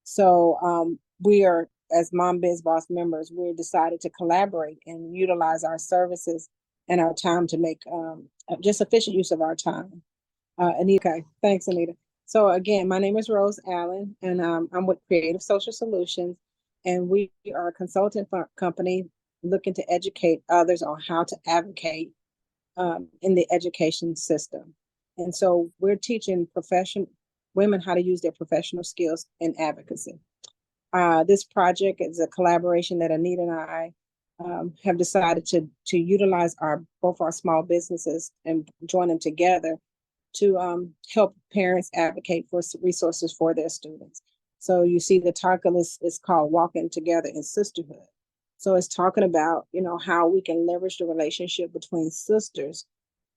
So we are, as Mom Biz Boss members, we're decided to collaborate and utilize our services and our time to make just efficient use of our time. Anita, okay, thanks, Anita. So again, my name is Rose Allen, and I'm with Creative Social Solutions, and we are a consultant company looking to educate others on how to advocate in the education system. And so we're teaching women how to use their professional skills in advocacy. This project is a collaboration that Anita and I have decided to utilize both our small businesses and join them together to help parents advocate for resources for their students. So you see the title is called Walking Together in Sisterhood. So it's talking about, how we can leverage the relationship between sisters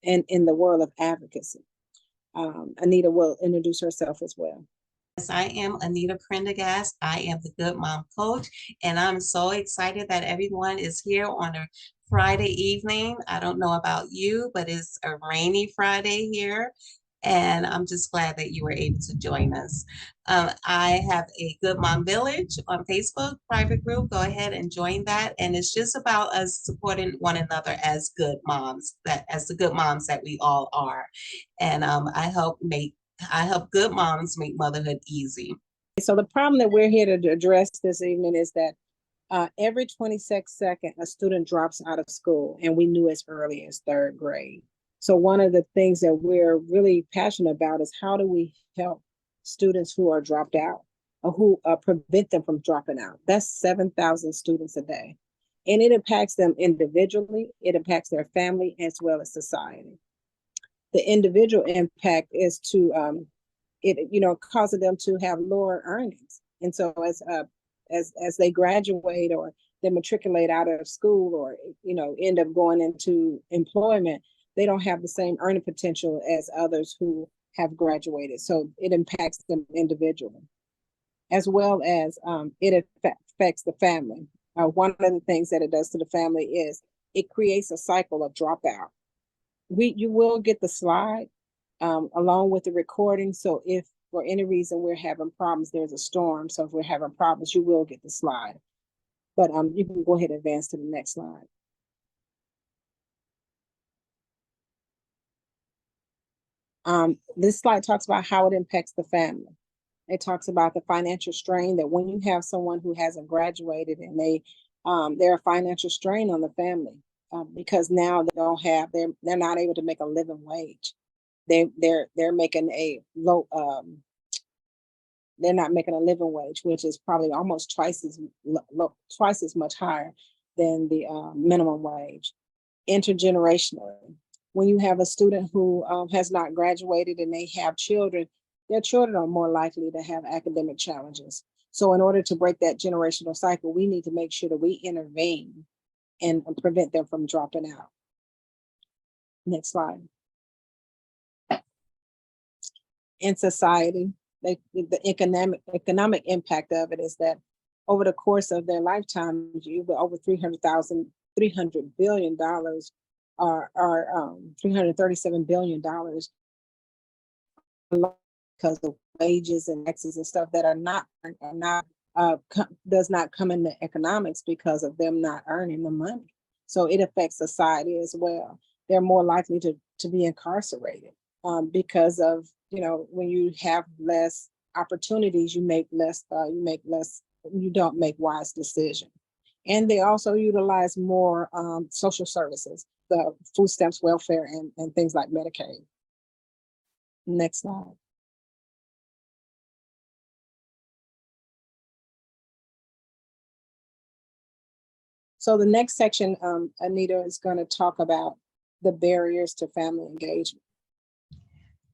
and in the world of advocacy. Anita will introduce herself as well. Yes, I am Anita Prendergast. I am the Good Mom Coach, and I'm so excited that everyone is here on a Friday evening. I don't know about you, but it's a rainy Friday here, and I'm just glad that you were able to join us. I have a Good Mom Village on Facebook, private group. Go ahead and join that, and it's just about us supporting one another as good moms, as the good moms that we all are. And I help good moms make motherhood easy. So the problem that we're here to address this evening is that every 26 seconds, a student drops out of school, and we knew as early as third grade. So one of the things that we're really passionate about is how do we help students who are dropped out or who prevent them from dropping out. That's 7,000 students a day. And it impacts them individually, it impacts their family as well as society. The individual impact is to causing them to have lower earnings. And so as they graduate or they matriculate out of school or end up going into employment, they don't have the same earning potential as others who have graduated. So it impacts them individually, as well as it affects the family. One of the things that it does to the family is it creates a cycle of dropout. You will get the slide along with the recording. So if for any reason we're having problems, there's a storm. So if we're having problems, you will get the slide. But you can go ahead and advance to the next slide. This slide talks about how it impacts the family. It talks about the financial strain that when you have someone who hasn't graduated and they're a financial strain on the family because now they're not able to make a living wage. They're making a low they're not making a living wage, which is probably almost twice as much higher than the minimum wage. Intergenerationally, when you have a student who has not graduated and they have children, their children are more likely to have academic challenges. So in order to break that generational cycle, we need to make sure that we intervene and prevent them from dropping out. Next slide. In society, the economic impact of it is that over the course of their lifetime, over $300 billion are $337 billion because of wages and taxes and stuff that does not come into economics because of them not earning the money. So it affects society as well. They're more likely to be incarcerated because of, when you have less opportunities, you don't make wise decisions. And they also utilize more social services, the food stamps, welfare, and things like Medicaid. Next slide. So the next section, Anita is going to talk about the barriers to family engagement.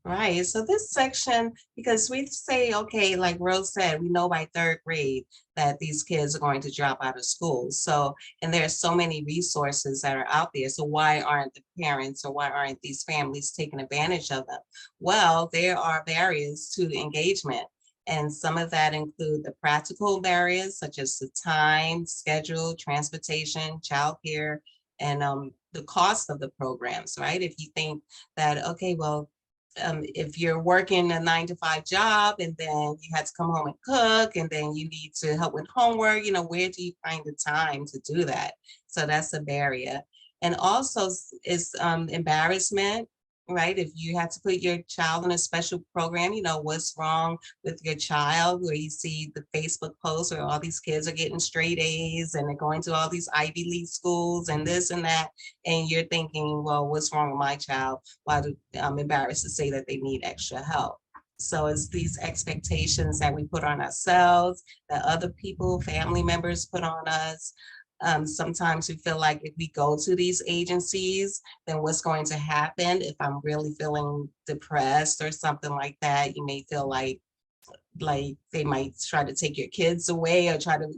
Right. So this section, because we say, okay, like Rose said, we know by third grade that these kids are going to drop out of school. So, and there's so many resources that are out there. So why aren't the parents or why aren't these families taking advantage of them? Well, there are barriers to engagement. And some of that include the practical barriers, such as the time, schedule, transportation, childcare, and the cost of the programs, right? If you think that, okay, well, if you're working a 9 to 5 job and then you had to come home and cook and then you need to help with homework, where do you find the time to do that? So that's a barrier. And also is embarrassment, right? If you had to put your child in a special program, what's wrong with your child, where you see the Facebook posts where all these kids are getting straight A's and they're going to all these Ivy League schools and this and that. And you're thinking, well, what's wrong with my child? Why do I'm embarrassed to say that they need extra help? So it's these expectations that we put on ourselves, that other people, family members put on us. Sometimes we feel like if we go to these agencies, then what's going to happen if I'm really feeling depressed or something like that? You may feel like they might try to take your kids away or try to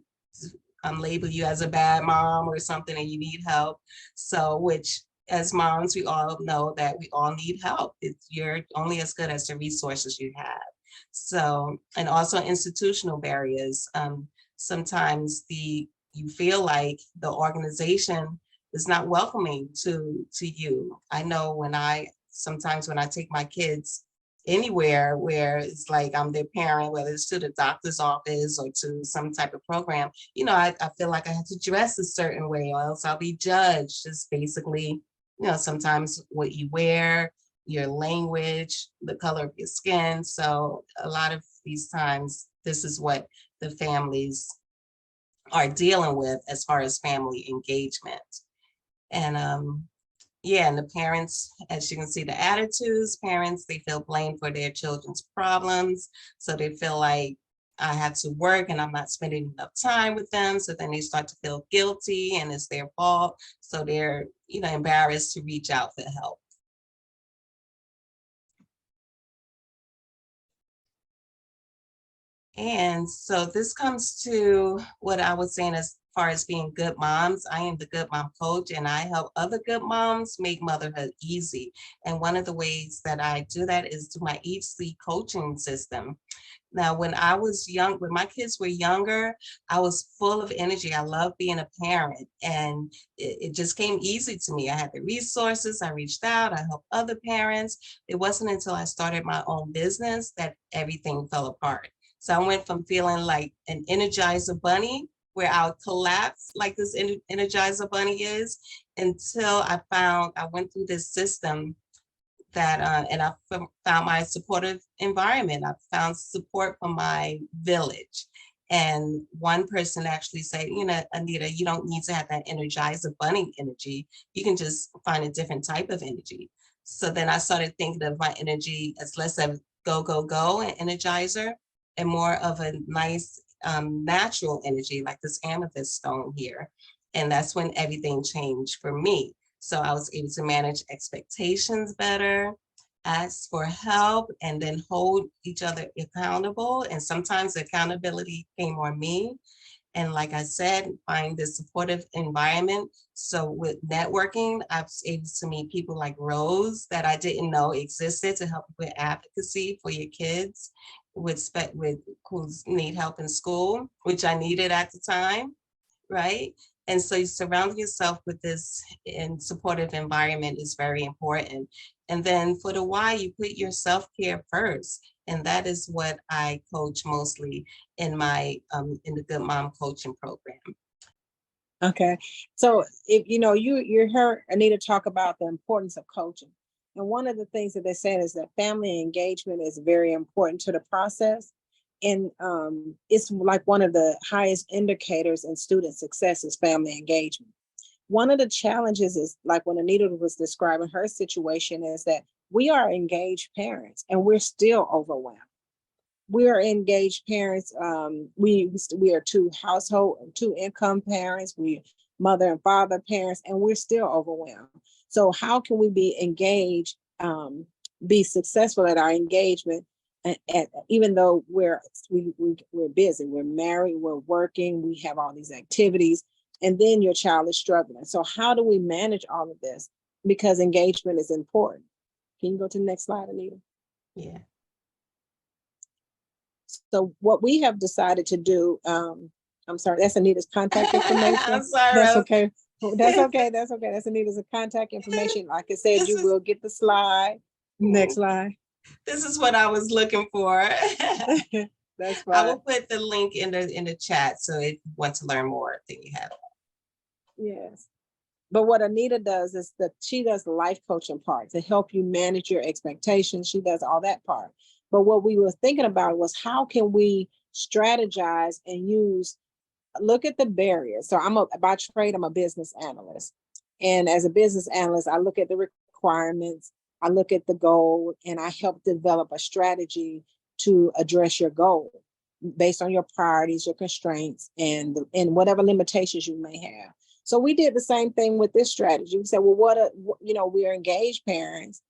label you as a bad mom or something and you need help. So, which as moms, we all know that we all need help. You're only as good as the resources you have. So, and also institutional barriers. Sometimes you feel like the organization is not welcoming to you. I know sometimes when I take my kids anywhere where it's like I'm their parent, whether it's to the doctor's office or to some type of program, I feel like I have to dress a certain way or else I'll be judged. It's basically, sometimes what you wear, your language, the color of your skin. So a lot of these times, this is what the families are dealing with as far as family engagement. And yeah, and the parents, as you can see, the attitudes, parents, they feel blamed for their children's problems. So they feel like I have to work and I'm not spending enough time with them. So then they start to feel guilty and it's their fault. So they're, embarrassed to reach out for help. And so this comes to what I was saying as far as being good moms. I am the good mom coach and I help other good moms make motherhood easy. And one of the ways that I do that is through my Each Sleep coaching system. Now, when my kids were younger, I was full of energy. I loved being a parent and it just came easy to me. I had the resources, I reached out, I helped other parents. It wasn't until I started my own business that everything fell apart. So I went from feeling like an Energizer bunny where I would collapse like this Energizer bunny is until I went through this system that, and I found my supportive environment. I found support from my village. And one person actually said, Anita, you don't need to have that Energizer bunny energy. You can just find a different type of energy. So then I started thinking of my energy as less of go, go, go and Energizer and more of a nice natural energy like this amethyst stone here. And that's when everything changed for me. So I was able to manage expectations better, ask for help, and then hold each other accountable. And sometimes the accountability came on me. And like I said, find this supportive environment. So with networking, I was able to meet people like Rose that I didn't know existed to help with advocacy for your kids with who need help in school, which I needed at the time, right? And so you surround yourself with this supportive environment is very important. And then for the why, you put your self-care first. And that is what I coach mostly in in the Good Mom coaching program. Okay. So if you heard Anita talk about the importance of coaching. And one of the things that they said is that family engagement is very important to the process. And it's like one of the highest indicators in student success is family engagement. One of the challenges is like when Anita was describing her situation is that we are engaged parents and we're still overwhelmed. We are engaged parents. We are two income parents. We mother and father parents, and we're still overwhelmed. So how can we be engaged, be successful at our engagement, even though we're busy, we're married, we're working, we have all these activities, and then your child is struggling. So how do we manage all of this? Because engagement is important. Can you go to the next slide, Anita? Yeah. So what we have decided to do, I'm sorry, that's Anita's contact information. I'm sorry. That's okay. That's okay. That's okay. That's Anita's contact information. Like I said, you will get the slide. Next slide. This is what I was looking for. That's I will fine. put the link in the chat, so if you want to learn more, then you have it. Yes. But what Anita does is that she does the life coaching part to help you manage your expectations. She does all that part. But what we were thinking about was how can we strategize and use, look at the barriers. So by trade, I'm a business analyst. And as a business analyst, I look at the requirements, I look at the goal, and I help develop a strategy to address your goal based on your priorities, your constraints, and whatever limitations you may have. So we did the same thing with this strategy. We said, well, we are engaged parents.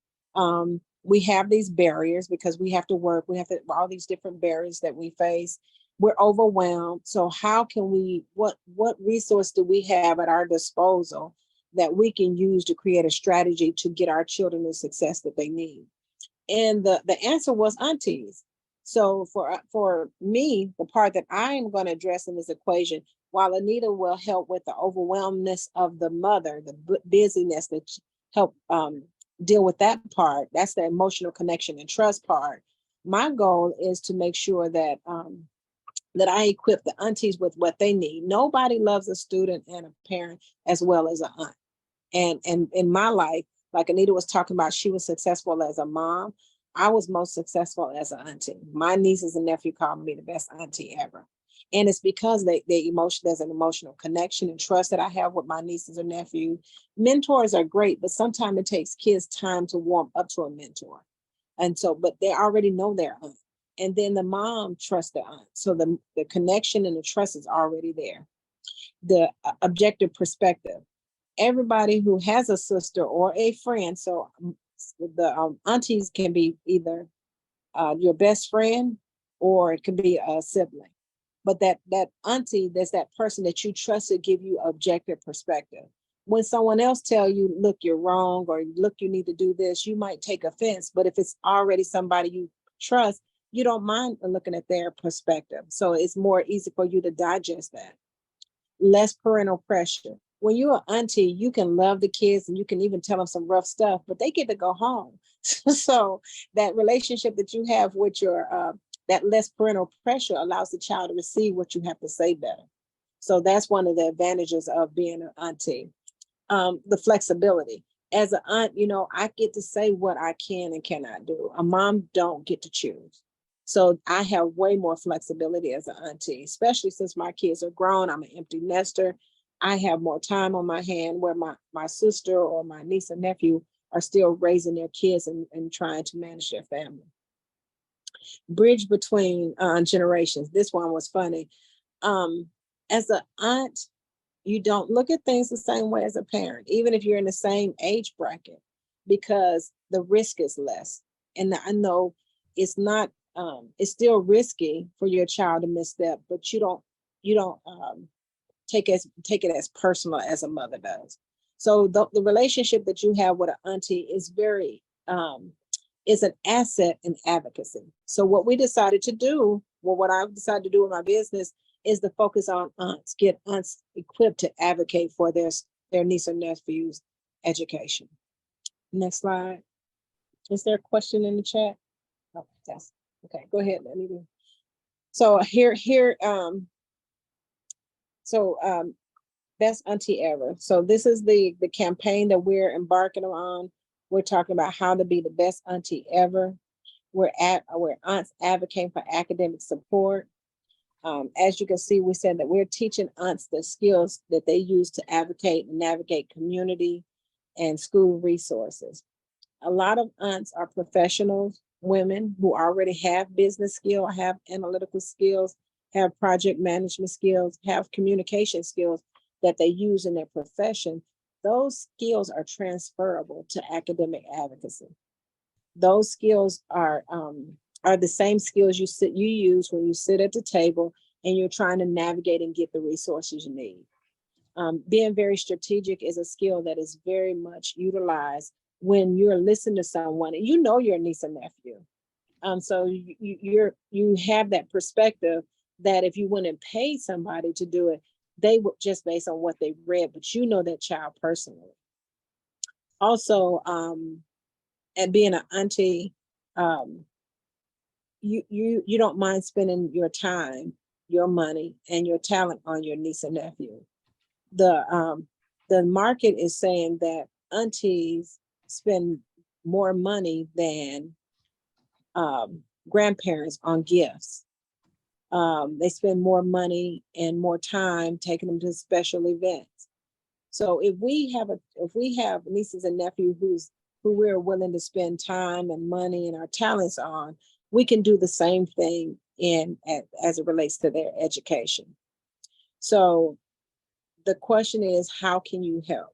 We have these barriers because we have to work. We have all these different barriers that we face. We're overwhelmed. So how can what resource do we have at our disposal that we can use to create a strategy to get our children the success that they need? And the answer was aunties. So for me, the part that I am going to address in this equation, while Anita will help with the overwhelmness of the mother, the busyness that help deal with that part, that's the emotional connection and trust part. My goal is to make sure that that I equip the aunties with what they need. Nobody loves a student and a parent as well as an aunt. And in my life, like Anita was talking about, she was successful as a mom. I was most successful as an auntie. My nieces and nephew call me the best auntie ever. And it's because there's an emotional connection and trust that I have with my nieces and nephew. Mentors are great, but sometimes it takes kids time to warm up to a mentor. And so, but they already know their aunt. And then the mom trusts the aunt. So the connection and the trust is already there. The objective perspective. Everybody who has a sister or a friend, so the aunties can be either your best friend or it can be a sibling. But that auntie, there's that person that you trust to give you objective perspective. When someone else tell you, look, you're wrong, or look, you need to do this, you might take offense. But if it's already somebody you trust, you don't mind looking at their perspective. So it's more easy for you to digest that. Less parental pressure. When you're an auntie, you can love the kids and you can even tell them some rough stuff, but they get to go home. So that relationship that you have with your that less parental pressure allows the child to receive what you have to say better. So that's one of the advantages of being an auntie. The flexibility. As an aunt, I get to say what I can and cannot do. A mom don't get to choose. So I have way more flexibility as an auntie, especially since my kids are grown. I'm an empty nester. I have more time on my hand where my sister or my niece and nephew are still raising their kids and trying to manage their family. Bridge between generations. This one was funny. As an aunt, you don't look at things the same way as a parent, even if you're in the same age bracket, because the risk is less. And I know it's not, it's still risky for your child to misstep, but you don't take it as personal as a mother does. So the relationship that you have with an auntie is very is an asset in advocacy. So what we decided to do, well, what I've decided to do in my business is to focus on aunts, get aunts equipped to advocate for their niece or nephew's education. Next slide. Is there a question in the chat? Oh, yes. Okay, go ahead. So best auntie ever. So this is the campaign that we're embarking on. We're talking about how to be the best auntie ever. We're aunts advocating for academic support. As you can see, we said that we're teaching aunts the skills that they use to advocate and navigate community and school resources. A lot of aunts are professionals, women who already have business skill, have analytical skills, have project management skills, have communication skills that they use in their profession. Those skills are transferable to academic advocacy. Those skills are the same skills you use when you sit at the table and you're trying to navigate and get the resources you need. Being very strategic is a skill that is very much utilized when you're listening to someone and you know your niece and nephew. So you have that perspective that if you went and paid somebody to do it, they would just based on what they read, but you know that child personally. Also, and being an auntie, you don't mind spending your time, your money, and your talent on your niece and nephew. The market is saying that aunties spend more money than grandparents on gifts. They spend more money and more time taking them to special events. So if we have nieces and nephews who we're willing to spend time and money and our talents on, we can do the same thing as it relates to their education. So the question is, how can you help?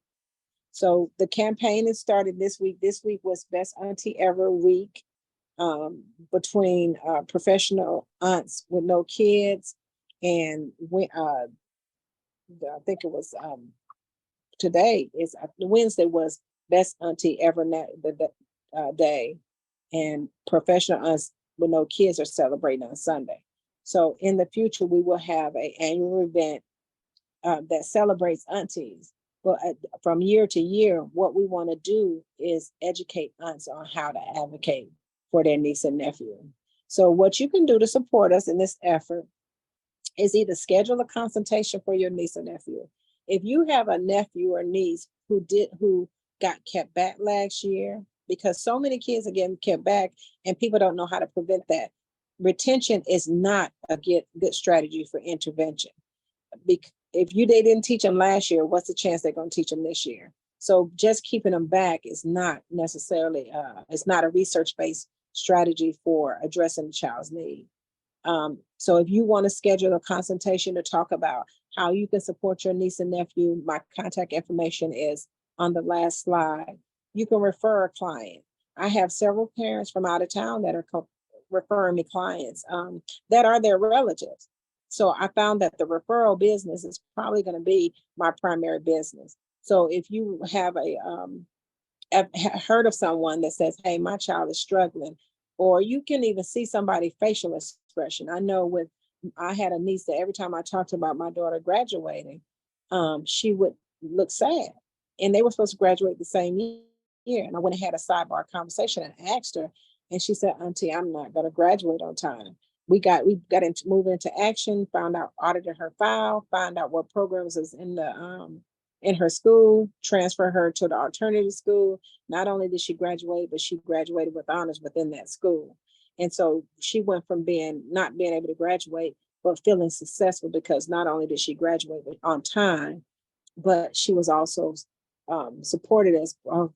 So the campaign has started this week. This week was Best Auntie Ever Week, between professional aunts with no kids, and I think it was today is Wednesday was Best Auntie Ever day, and professional aunts with no kids are celebrating on Sunday. So in the future, we will have an annual event that celebrates aunties. But from year to year, what we want to do is educate aunts on how to advocate for their niece and nephew. So what you can do to support us in this effort is either schedule a consultation for your niece or nephew. If you have a nephew or niece who got kept back last year, because so many kids are getting kept back and people don't know how to prevent that. Retention is not a good strategy for intervention. If they didn't teach them last year, what's the chance they're going to teach them this year? So just keeping them back is not necessarily, it's not a research-based strategy for addressing the child's need. So if you want to schedule a consultation to talk about how you can support your niece and nephew, my contact information is on the last slide. You can refer a client. I have several parents from out of town that are referring me clients that are their relatives. So I found that the referral business is probably going to be my primary business. So if you have heard of someone that says, hey, my child is struggling, or you can even see somebody's facial expression. I had a niece that every time I talked about my daughter graduating, she would look sad. And they were supposed to graduate the same year. And I went and had a sidebar conversation and asked her, and she said, Auntie, I'm not going to graduate on time. We got into move into action, audited her file, found out what programs is in her school, transfer her to the alternative school. Not only did she graduate, but she graduated with honors within that school. And so she went from not being able to graduate, but feeling successful because not only did she graduate on time, but she was also supported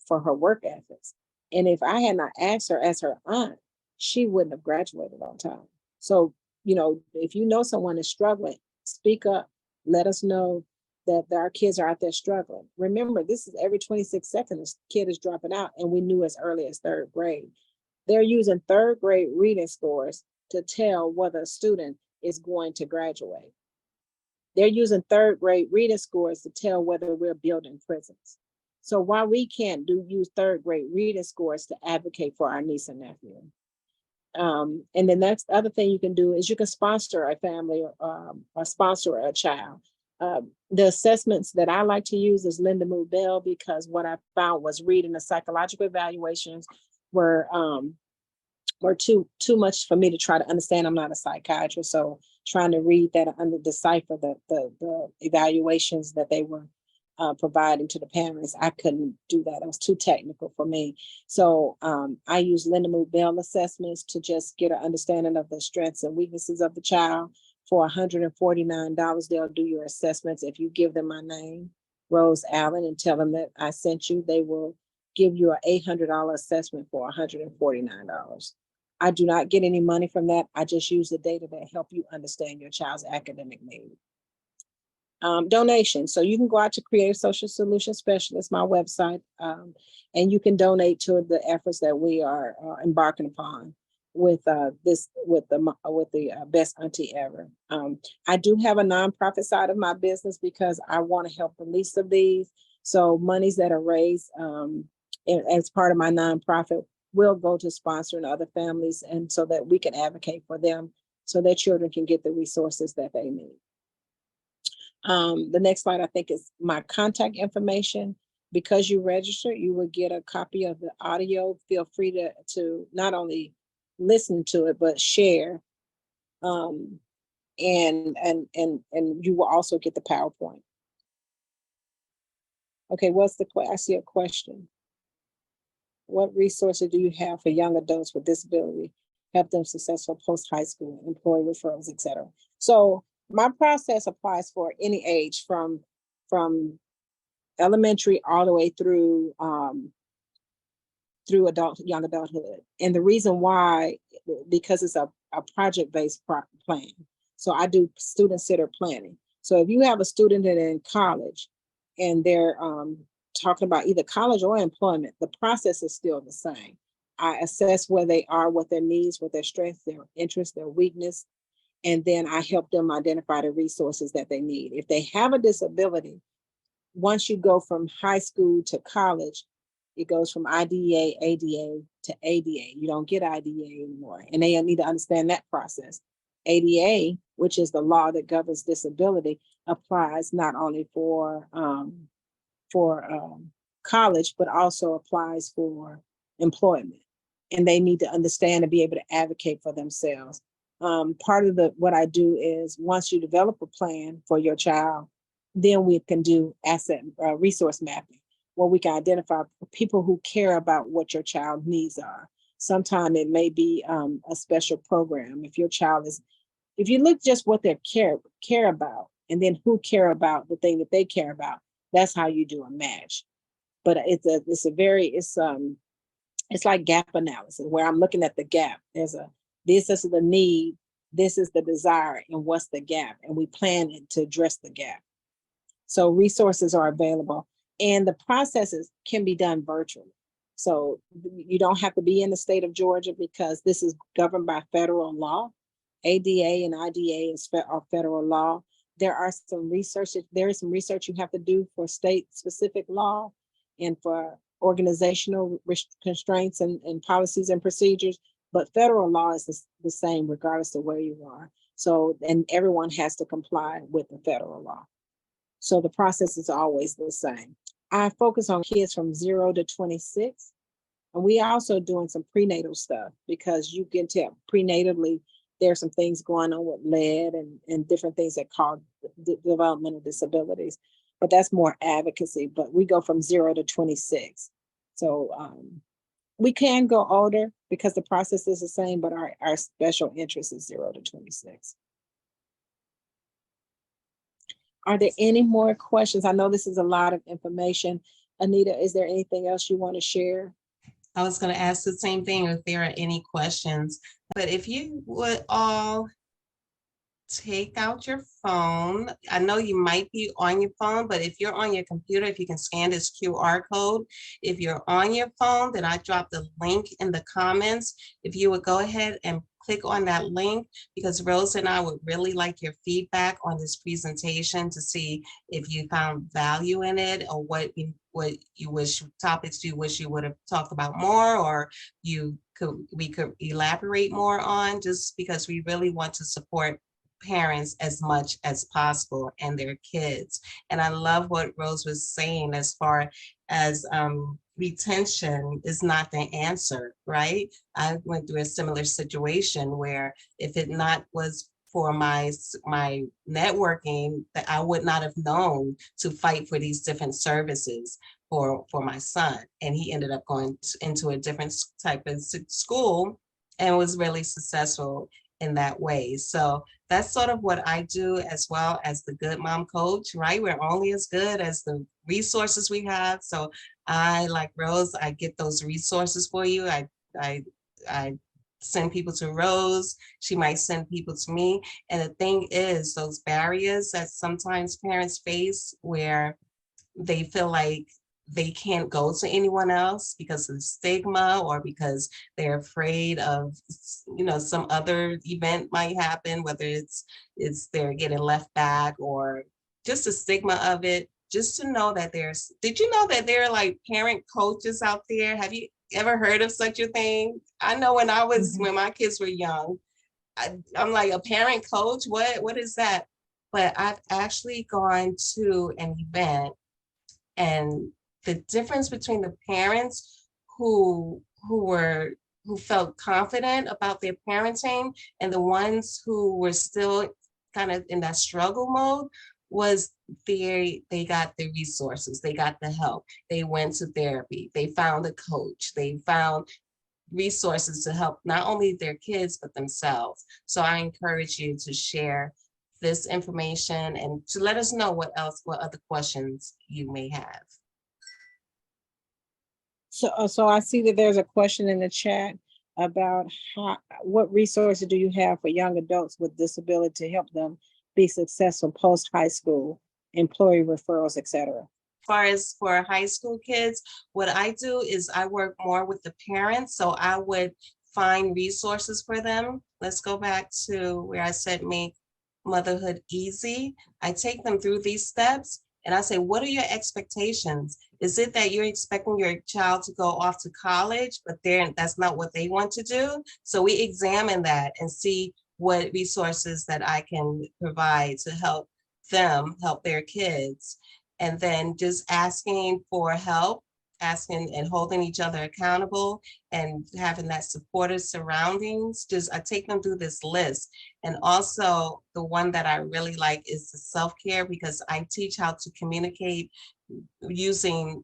for her work ethics. And if I had not asked her as her aunt, she wouldn't have graduated on time. So, if you know someone is struggling, speak up, let us know that our kids are out there struggling. Remember, this is every 26 seconds, a kid is dropping out, and we knew as early as third grade. They're using third grade reading scores to tell whether a student is going to graduate. They're using third grade reading scores to tell whether we're building prisons. So why we can't use third grade reading scores to advocate for our niece and nephew? And the next other thing you can do is you can sponsor a family or sponsor a child. The assessments that I like to use is Linda Mood Bell, because what I found was reading the psychological evaluations were too much for me to try to understand. I'm not a psychiatrist, so trying to read that and decipher the evaluations that they were providing to the parents, I couldn't do that. It was too technical for me. So I use Linda Mood Bell assessments to just get an understanding of the strengths and weaknesses of the child. For $149, they'll do your assessments. If you give them my name, Rose Allen, and tell them that I sent you, they will give you an $800 assessment for $149. I do not get any money from that. I just use the data that help you understand your child's academic need. Donation. So you can go out to Creative Social Solution Specialist, my website, and you can donate to the efforts that we are embarking upon with the Best Auntie Ever. I do have a nonprofit side of my business because I want to help the least of these. So monies that are raised as part of my nonprofit will go to sponsoring other families, and so that we can advocate for them so their children can get the resources that they need. The next slide, I think, is my contact information. Because you registered, you will get a copy of the audio. Feel free to not only listen to it, but share. And you will also get the PowerPoint. Okay, what's the question? I see a question. What resources do you have for young adults with disability? Help them successful post-high school, employee referrals, etc. So my process applies for any age from elementary all the way through young adulthood. And the reason why, because it's a project-based plan. So I do student-centered planning. So if you have a student that in college and they're talking about either college or employment, the process is still the same. I assess where they are, what their needs, what their strengths, their interests, their weakness, and then I help them identify the resources that they need. If they have a disability, once you go from high school to college, it goes from IDEA, ADA to ADA. You don't get IDEA anymore, and they need to understand that process. ADA, which is the law that governs disability, applies not only for college, but also applies for employment. And they need to understand and be able to advocate for themselves. Part of what I do is once you develop a plan for your child, then we can do asset resource mapping, where we can identify people who care about what your child needs are. Sometimes it may be a special program. If your child is, if you look just what they care about, and then who care about the thing that they care about, that's how you do a match. But it's like gap analysis, where I'm looking at the gap. This is the need, this is the desire, and what's the gap, and we plan to address the gap. So resources are available, and the processes can be done virtually. So you don't have to be in the state of Georgia, because this is governed by federal law. ADA and IDA are federal law. There is some research you have to do for state-specific law and for organizational constraints and policies and procedures, but federal law is the same regardless of where you are. So, and everyone has to comply with the federal law. So the process is always the same. I focus on kids from 0 to 26. And we also doing some prenatal stuff, because you can tell prenatally there's some things going on with lead and different things that cause developmental disabilities. But that's more advocacy. But we go from 0 to 26. So we can go older because the process is the same, but our special interest is 0 to 26. Are there any more questions? I know this is a lot of information. Anita, is there anything else you want to share? I was going to ask the same thing, if there are any questions, but if you would all take out your phone. I know you might be on your phone, but if you're on your computer, if you can scan this QR code, if you're on your phone, then I dropped the link in the comments. If you would go ahead and click on that link, because Rose and I would really like your feedback on this presentation to see if you found value in it, or what you wish topics you wish you would have talked about more, or we could elaborate more on, just because we really want to support parents as much as possible and their kids. And I love what Rose was saying as far as retention is not the answer, right? I went through a similar situation where if it not was for my networking, that I would not have known to fight for these different services for my son. And he ended up going into a different type of school and was really successful in that way. So that's sort of what I do, as well as the Good Mom Coach, right? We're only as good as the resources we have. So I, like Rose, I get those resources for you. I send people to Rose. She might send people to me. And the thing is, those barriers that sometimes parents face, where they feel like they can't go to anyone else because of stigma, or because they're afraid of, some other event might happen, whether it's they're getting left back, or just the stigma of it. Just to know that did you know that there are like parent coaches out there? Have you ever heard of such a thing? I know when my kids were young, I'm like, a parent coach, what is that? But I've actually gone to an event, and the difference between the parents who felt confident about their parenting and the ones who were still kind of in that struggle mode was they got the resources, they got the help, they went to therapy, they found a coach, they found resources to help not only their kids but themselves. So I encourage you to share this information and to let us know what other questions you may have. So I see that there's a question in the chat about what resources do you have for young adults with disability to help them be successful post high school, employee referrals, etc. As far as for high school kids, what I do is I work more with the parents. So I would find resources for them. Let's go back to where I said make motherhood easy. I take them through these steps and I say, what are your expectations? Is it that you're expecting your child to go off to college, but that's not what they want to do? So we examine that and see what resources that I can provide to help them help their kids. And then just asking for help, asking and holding each other accountable and having that supportive surroundings. Just I take them through this list. And also the one that I really like is the self-care, because I teach how to communicate using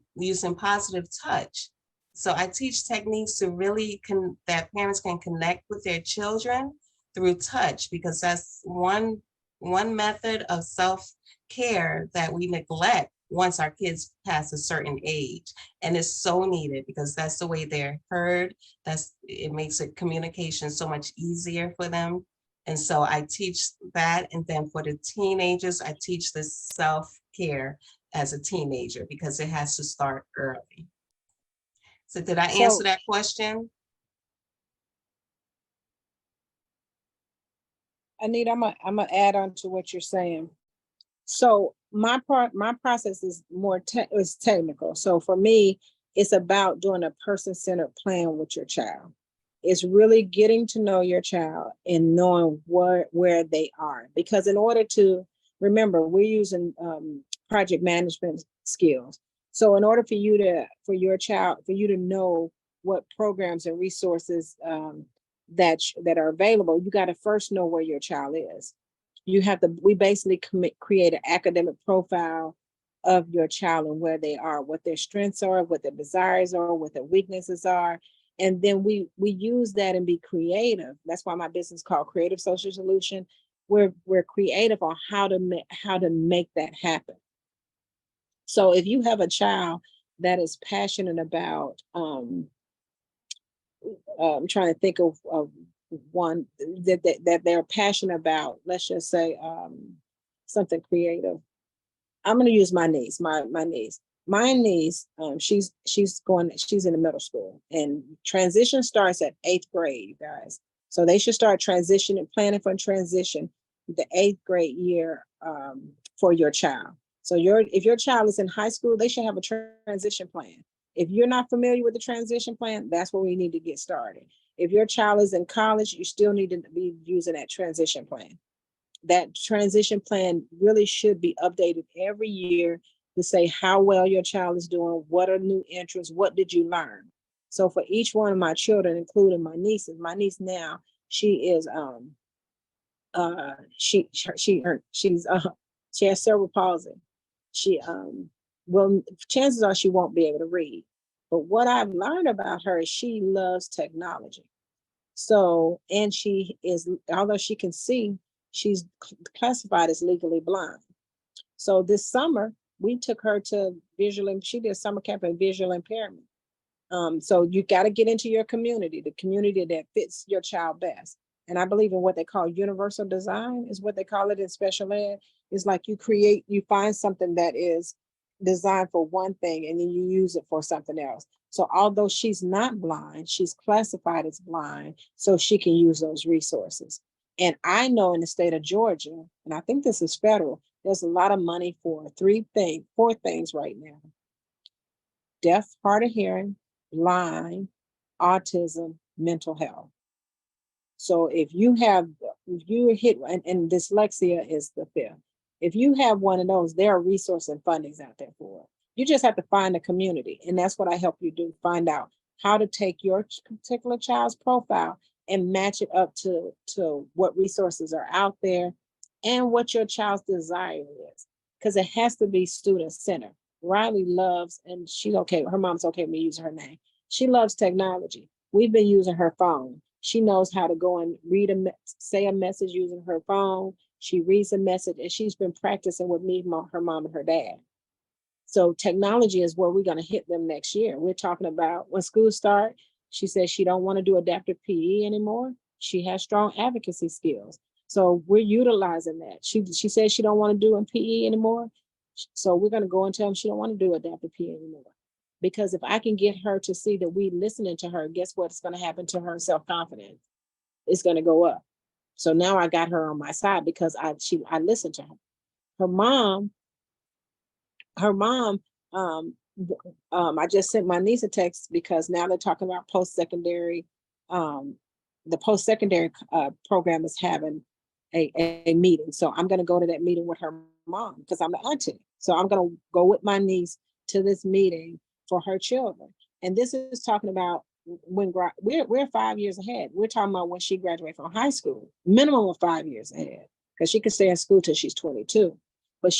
positive touch. So I teach techniques to really that parents can connect with their children through touch, because that's one method of self-care that we neglect once our kids pass a certain age, and it's so needed because that's the way they're heard. It makes it communication so much easier for them. And so I teach that. And then for the teenagers, I teach the self-care as a teenager because it has to start early. So did I answer that question? Anita, I'm gonna add on to what you're saying. So my process is more is technical. So for me, it's about doing a person-centered plan with your child. It's really getting to know your child and knowing where they are. Because in order to remember, we're using project management skills. So in order for you to know what programs and resources that are available, you got to first know where your child is. We basically create an academic profile of your child and where they are, what their strengths are, what their desires are, what their weaknesses are. And then we use that and be creative. That's why my business is called Creative Social Solution. We're creative on how to make that happen. So if you have a child that is passionate about, I'm trying to think of one that they're passionate about, let's just say something creative. I'm going to use my niece, my niece. My niece, she's in the middle school, and transition starts at 8th grade, you guys. So they should start planning for transition the 8th grade year for your child. So if your child is in high school, they should have a transition plan. If you're not familiar with the transition plan, that's where we need to get started. If your child is in college, you still need to be using that transition plan. That transition plan really should be updated every year to say how well your child is doing, what are new interests, what did you learn? So for each one of my children, including my niece now, she is she has cerebral palsy. She chances are she won't be able to read. But what I've learned about her is she loves technology. So, and she is, although she can see, she's classified as legally blind. So this summer, we took her to she did summer camp in visual impairment. So you got to get into your community, the community that fits your child best. And I believe in what they call universal design is what they call it in special ed. It's like you find something that is designed for one thing and then you use it for something else. So although she's not blind, she's classified as blind, so she can use those resources. And I know in the state of Georgia, and I think this is federal, there's a lot of money for four things right now: deaf, hard of hearing, blind, autism, mental health. So if you hit, and dyslexia is the fifth. If you have one of those, there are resource and fundings out there for it. You just have to find a community. And that's what I help you do. Find out how to take your particular child's profile and match it up to what resources are out there and what your child's desire is. Because it has to be student centered. Riley loves, and she's okay, her mom's okay with me using her name. She loves technology. We've been using her phone. She knows how to go and say a message using her phone. She reads a message, and she's been practicing with me, her mom, and her dad. So technology is where we're going to hit them next year. We're talking about when school start. She says she don't want to do adaptive PE anymore. She has strong advocacy skills. So we're utilizing that. She says she don't want to do in PE anymore. So we're going to go and tell them she don't want to do adaptive PE anymore. Because if I can get her to see that we listening to her, guess what's going to happen to her self-confidence? It's going to go up. So now I got her on my side because I listened to her. Her mom, I just sent my niece a text because now they're talking about post-secondary. The post-secondary program is having a meeting. So I'm going to go to that meeting with her mom because I'm the auntie. So I'm going to go with my niece to this meeting for her children. And this is talking about when we're 5 years ahead. We're talking about when she graduates from high school, minimum of 5 years ahead, because she can stay in school till she's 22. But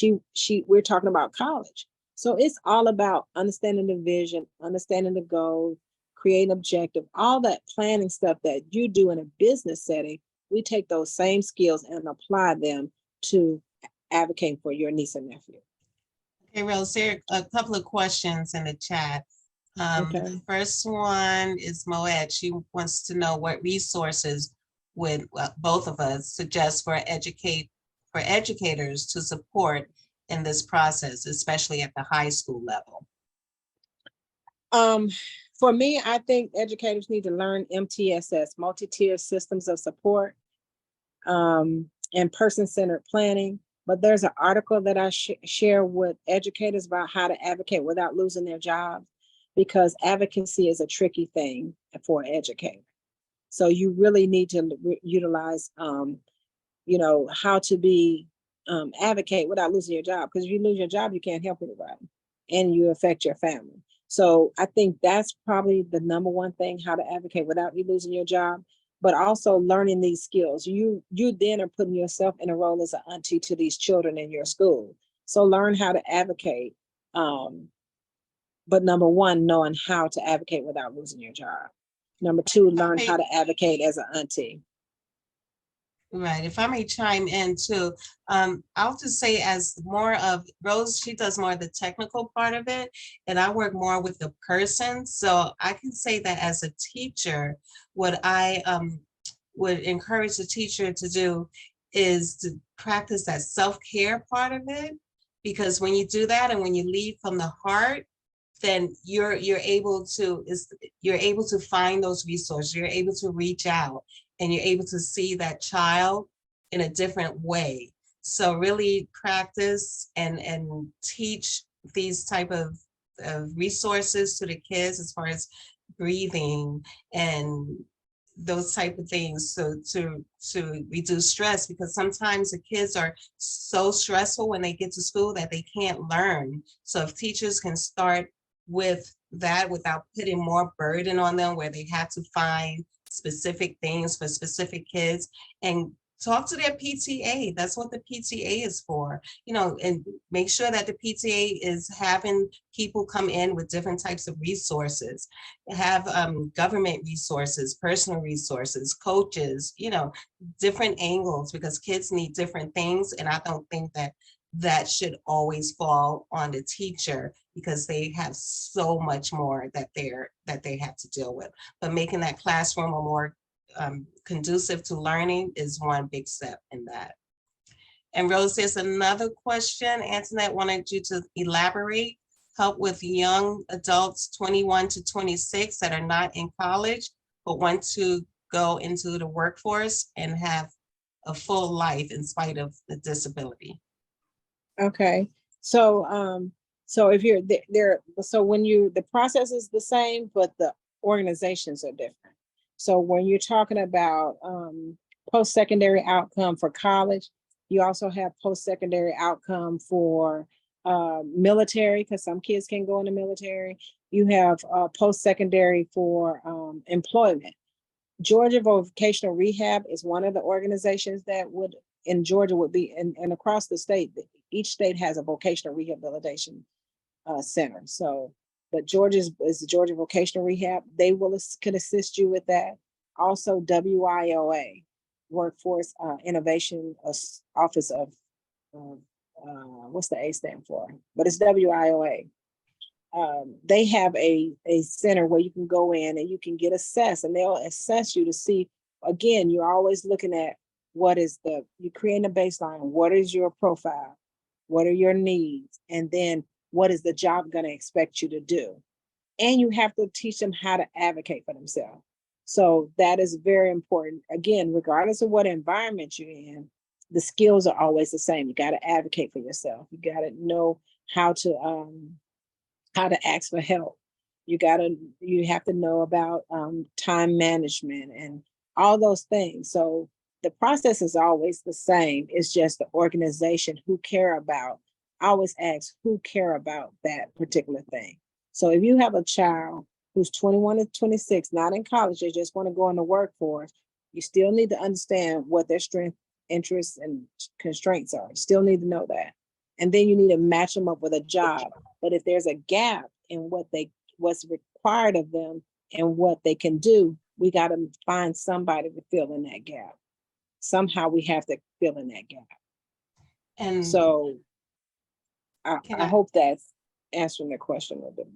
we're talking about college. So it's all about understanding the vision, understanding the goal, creating objective, all that planning stuff that you do in a business setting. We take those same skills and apply them to advocating for your niece and nephew. Okay, Rose, there are a couple of questions in the chat. Okay. The first one is Moet. She wants to know what resources would both of us suggest for educators to support in this process, especially at the high school level. For me, I think educators need to learn MTSS, multi-tier systems of support, and person-centered planning. But there's an article that I share with educators about how to advocate without losing their jobs, because advocacy is a tricky thing for an educator. So you really need to utilize, how to be advocate without losing your job. Because if you lose your job, you can't help anybody, and you affect your family. So I think that's probably the number one thing: how to advocate without you losing your job. But also learning these skills. You then are putting yourself in a role as an auntie to these children in your school. So learn how to advocate. But number one, knowing how to advocate without losing your job. Number two, learn how to advocate as an auntie. Right. If I may chime in too, I'll just say, as more of Rose, she does more of the technical part of it, and I work more with the person. So I can say that as a teacher, what I would encourage the teacher to do is to practice that self-care part of it, because when you do that and when you lead from the heart, then you're able to find those resources. You're able to reach out, and you're able to see that child in a different way. So really practice and teach these type of resources to the kids as far as breathing and those type of things, so to reduce stress, because sometimes the kids are so stressful when they get to school that they can't learn. So if teachers can start with that without putting more burden on them, where they have to find specific things for specific kids, and talk to their PTA. That's what the PTA is for, and make sure that the PTA is having people come in with different types of resources, have government resources, personal resources, coaches, different angles, because kids need different things. And I don't think that should always fall on the teacher, because they have so much more that they have to deal with. But making that classroom a more conducive to learning is one big step in that. And Rose, there's another question. Antoinette wanted you to elaborate. Help with young adults 21 to 26 that are not in college but want to go into the workforce and have a full life in spite of the disability. Okay, so if you're there, so when the process is the same, but the organizations are different. So when you're talking about post-secondary outcome for college, you also have post-secondary outcome for military, because some kids can go in the military. You have post-secondary for employment. Georgia Vocational Rehab is one of the organizations that would, in Georgia, would be, and across the state, each state has a vocational rehabilitation center. So, but Georgia is the Georgia Vocational Rehab. They can assist you with that. Also, WIOA, Workforce Innovation Office of, what's the A stand for? But it's WIOA. They have a center where you can go in and you can get assessed, and they'll assess you to see, again, you're always looking at you're creating a baseline. What is your profile? What are your needs? And then what is the job going to expect you to do? And you have to teach them how to advocate for themselves. So that is very important. Again, regardless of what environment you're in, the skills are always the same. You got to advocate for yourself. You got to know how to ask for help. You have to know about time management and all those things. So the process is always the same. It's just the organization who care about. I always ask who care about that particular thing. So if you have a child who's 21 to 26, not in college, they just want to go in the workforce, you still need to understand what their strengths, interests, and constraints are. You still need to know that. And then you need to match them up with a job. But if there's a gap in what's required of them and what they can do, we got to find somebody to fill in that gap. Somehow we have to fill in that gap. And so I hope that's answering the question a little bit.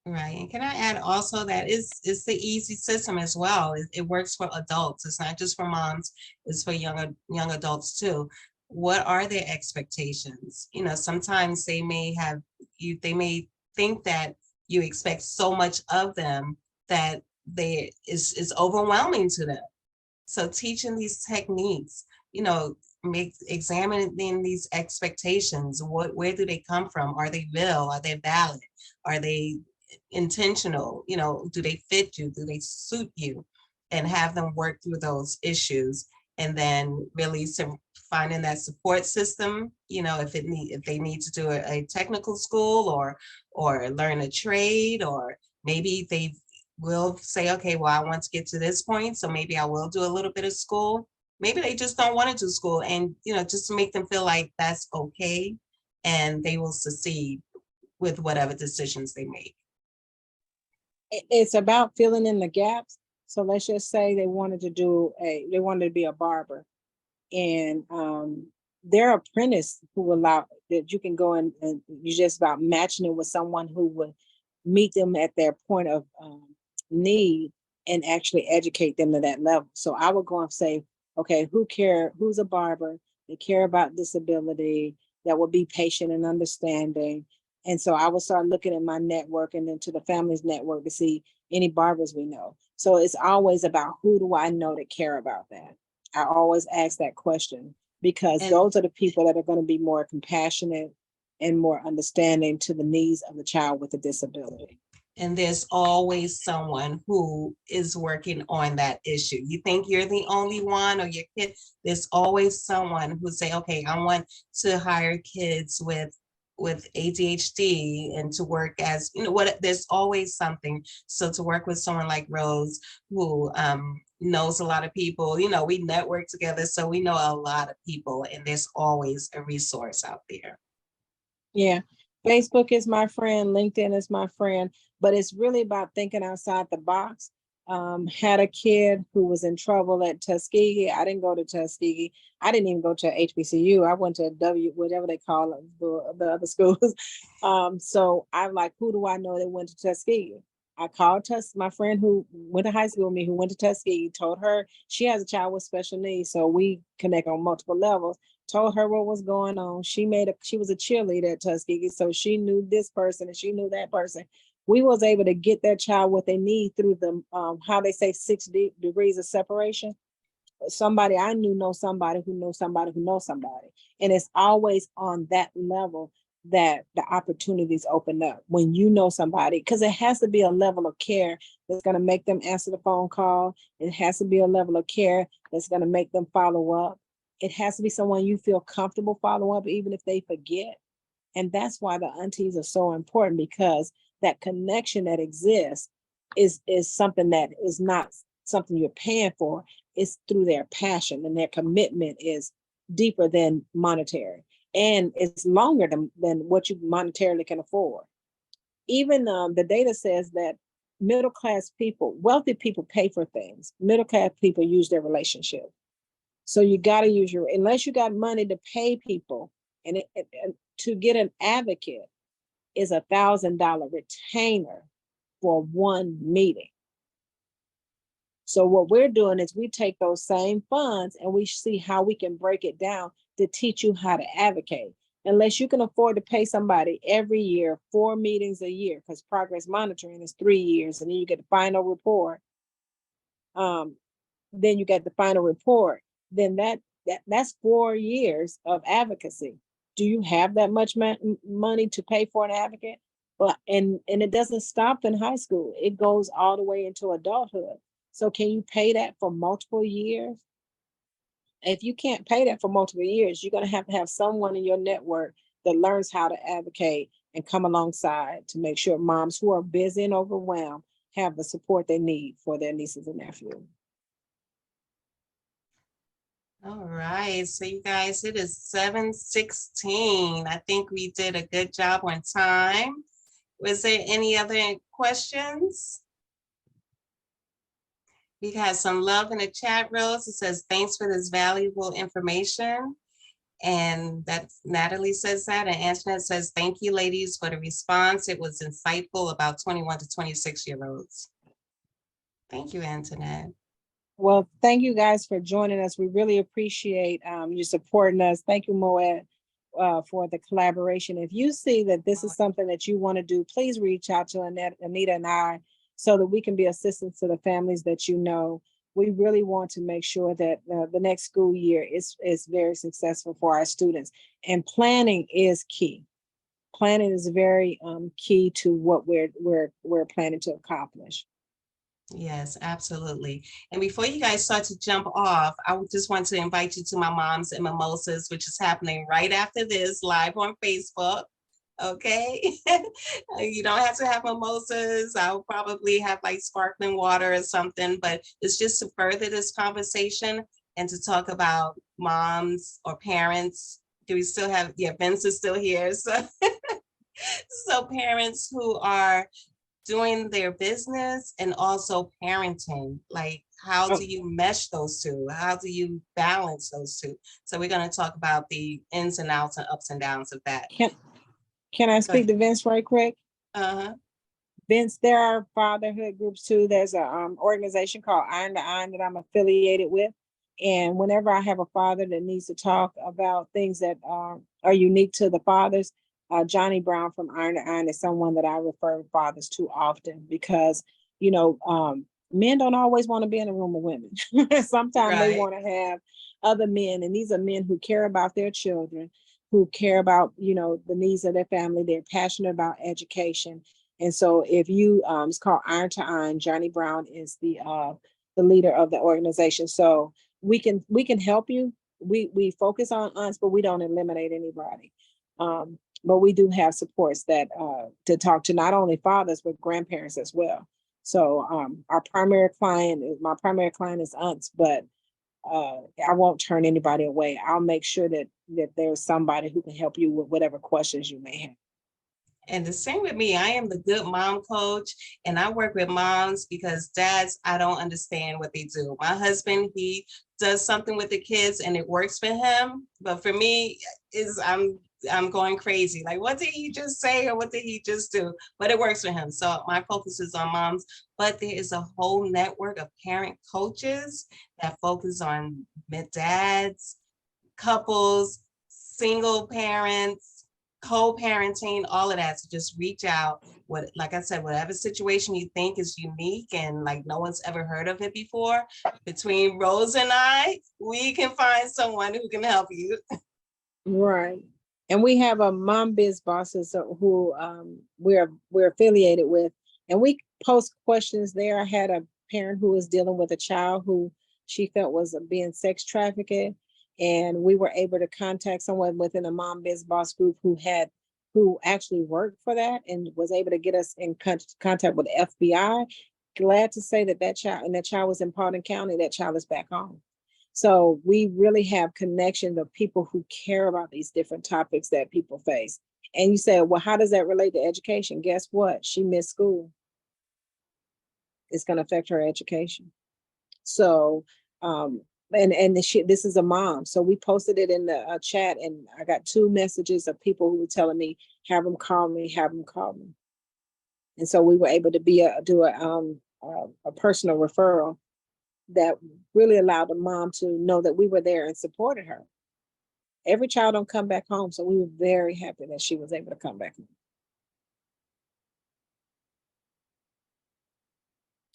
Right. And can I add also that it's the easy system as well. It works for adults. It's not just for moms, it's for young adults too. What are their expectations? Sometimes they may think that you expect so much of them that is overwhelming to them. So teaching these techniques, examining these expectations, where do they come from? Are they real? Are they valid? Are they intentional? Do they fit you? Do they suit you? And have them work through those issues, and then really finding that support system. If they need to do a technical school or learn a trade, or maybe they will say, okay, well, I want to get to this point, so maybe I will do a little bit of school. Maybe they just don't want to do school, and just to make them feel like that's okay, and they will succeed with whatever decisions they make. It's about filling in the gaps. So let's just say they wanted to be a barber, and their apprentice who allow that you can go in and you just about matching it with someone who would meet them at their point of need and actually educate them to that level. So I would go and say, okay, who's a barber? They care about disability, that will be patient and understanding. And so I would start looking at my network and then to the family's network to see any barbers we know. So it's always about who do I know that care about that? I always ask that question because those are the people that are going to be more compassionate and more understanding to the needs of the child with a disability. And there's always someone who is working on that issue. You think you're the only one or your kid, there's always someone who say, okay, I want to hire kids with ADHD and to work as, there's always something. So to work with someone like Rose, who knows a lot of people, we network together, so we know a lot of people, and there's always a resource out there. Yeah. Facebook is my friend, LinkedIn is my friend, but it's really about thinking outside the box. Had a kid who was in trouble at Tuskegee. I didn't go to Tuskegee. I didn't even go to HBCU. I went to whatever they call it, the other schools. So I'm like, who do I know that went to Tuskegee? I called my friend who went to high school with me, who went to Tuskegee, told her she has a child with special needs. So we connect on multiple levels, told her what was going on. She was a cheerleader at Tuskegee. So she knew this person and she knew that person. We was able to get that child what they need through the, how they say 6 degrees of separation. Somebody I knew know somebody who knows somebody who knows somebody. And it's always on that level that the opportunities open up when you know somebody, because it has to be a level of care that's going to make them answer the phone call. It has to be a level of care that's going to make them follow up. It has to be someone you feel comfortable following up, even if they forget. And that's why the aunties are so important, because that connection that exists is something that is not something you're paying for. It's through their passion, and their commitment is deeper than monetary, and it's longer than what you monetarily can afford. Even the data says that middle class people, wealthy people pay for things. Middle class people use their relationship. So you got to use your, unless you got money to pay people, and to get an advocate is $1,000 retainer for one meeting. So what we're doing is we take those same funds and we see how we can break it down to teach you how to advocate. Unless you can afford to pay somebody every year 4 meetings a year, because progress monitoring is 3 years, and then you get the final report. Then you get the final report. Then that's 4 years of advocacy. Do you have that much money to pay for an advocate? But and it doesn't stop in high school. It goes all the way into adulthood. So can you pay that for multiple years? If you can't pay that for multiple years, you're going to have someone in your network that learns how to advocate and come alongside to make sure moms who are busy and overwhelmed have the support they need for their nieces and nephews. All right, so you guys, it is 7:16. I think we did a good job on time. Was there any other questions? We had some love in the chat, Rose. It says, thanks for this valuable information. And that's Natalie says that. And Antoinette says, thank you, ladies, for the response. It was insightful about 21 to 26-year-olds. Thank you, Antoinette. Well, thank you guys for joining us. We really appreciate you supporting us. Thank you, Moet, for the collaboration. If you see that this is something that you want to do, please reach out to Anita and I, so that we can be assistance to the families that you know. We really want to make sure that the next school year is very successful for our students. And planning is key. Planning is very key to what we're planning to accomplish. Yes, absolutely. And before you guys start to jump off, I would just want to invite you to my Moms and Mimosas, which is happening right after this, live on Facebook. Okay. You don't have to have mimosas. I'll probably have like sparkling water or something, but it's just to further this conversation and to talk about moms or parents. Do we still have, yeah, Vince is still here. So, so parents who are doing their business and also parenting, like how do you mesh those two? How do you balance those two? So we're going to talk about the ins and outs and ups and downs of that. Can I speak to Vince right quick? Vince, there are fatherhood groups too. There's a organization called Iron to Iron that I'm affiliated with. And whenever I have a father that needs to talk about things that are unique to the fathers, Johnny Brown from Iron to Iron is someone that I refer fathers to often, because, you know, men don't always want to be in a room of women. Sometimes they want to have other men, and these are men who care about their children, who care about, you know, the needs of their family. They're passionate about education. And so if you, it's called Iron to Iron. Johnny Brown is the leader of the organization. So we can help you. We focus on us, but we don't eliminate anybody. But we do have supports that to talk to not only fathers, but grandparents as well. So my primary client is aunts, but I won't turn anybody away. I'll make sure that there's somebody who can help you with whatever questions you may have. And the same with me. I am the good mom coach, and I work with moms because dads, I don't understand what they do. My husband, he does something with the kids and it works for him. But for me, I'm going crazy. Like, what did he just say, or what did he just do? But it works for him. So my focus is on moms, but there is a whole network of parent coaches that focus on dads, couples, single parents, co-parenting, all of that. So just reach out. Like I said, whatever situation you think is unique and like no one's ever heard of it before, between Rose and I, we can find someone who can help you. Right. And we have a Mom Biz Bosses who we're affiliated with, and we post questions there. I had a parent who was dealing with a child who she felt was being sex trafficked, and we were able to contact someone within a Mom Biz Boss group who had who actually worked for that and was able to get us in contact with the FBI. Glad to say that child, and that child was in Paulding County, that child is back home. So we really have connections of people who care about these different topics that people face. And you say, well, how does that relate to education? Guess what? She missed school. It's going to affect her education. So, this is a mom. So we posted it in the chat, and I got 2 messages of people who were telling me, have them call me, have them call me. And so we were able to do a personal referral that really allowed the mom to know that we were there and supported her. Every child don't come back home, so we were very happy that she was able to come back home.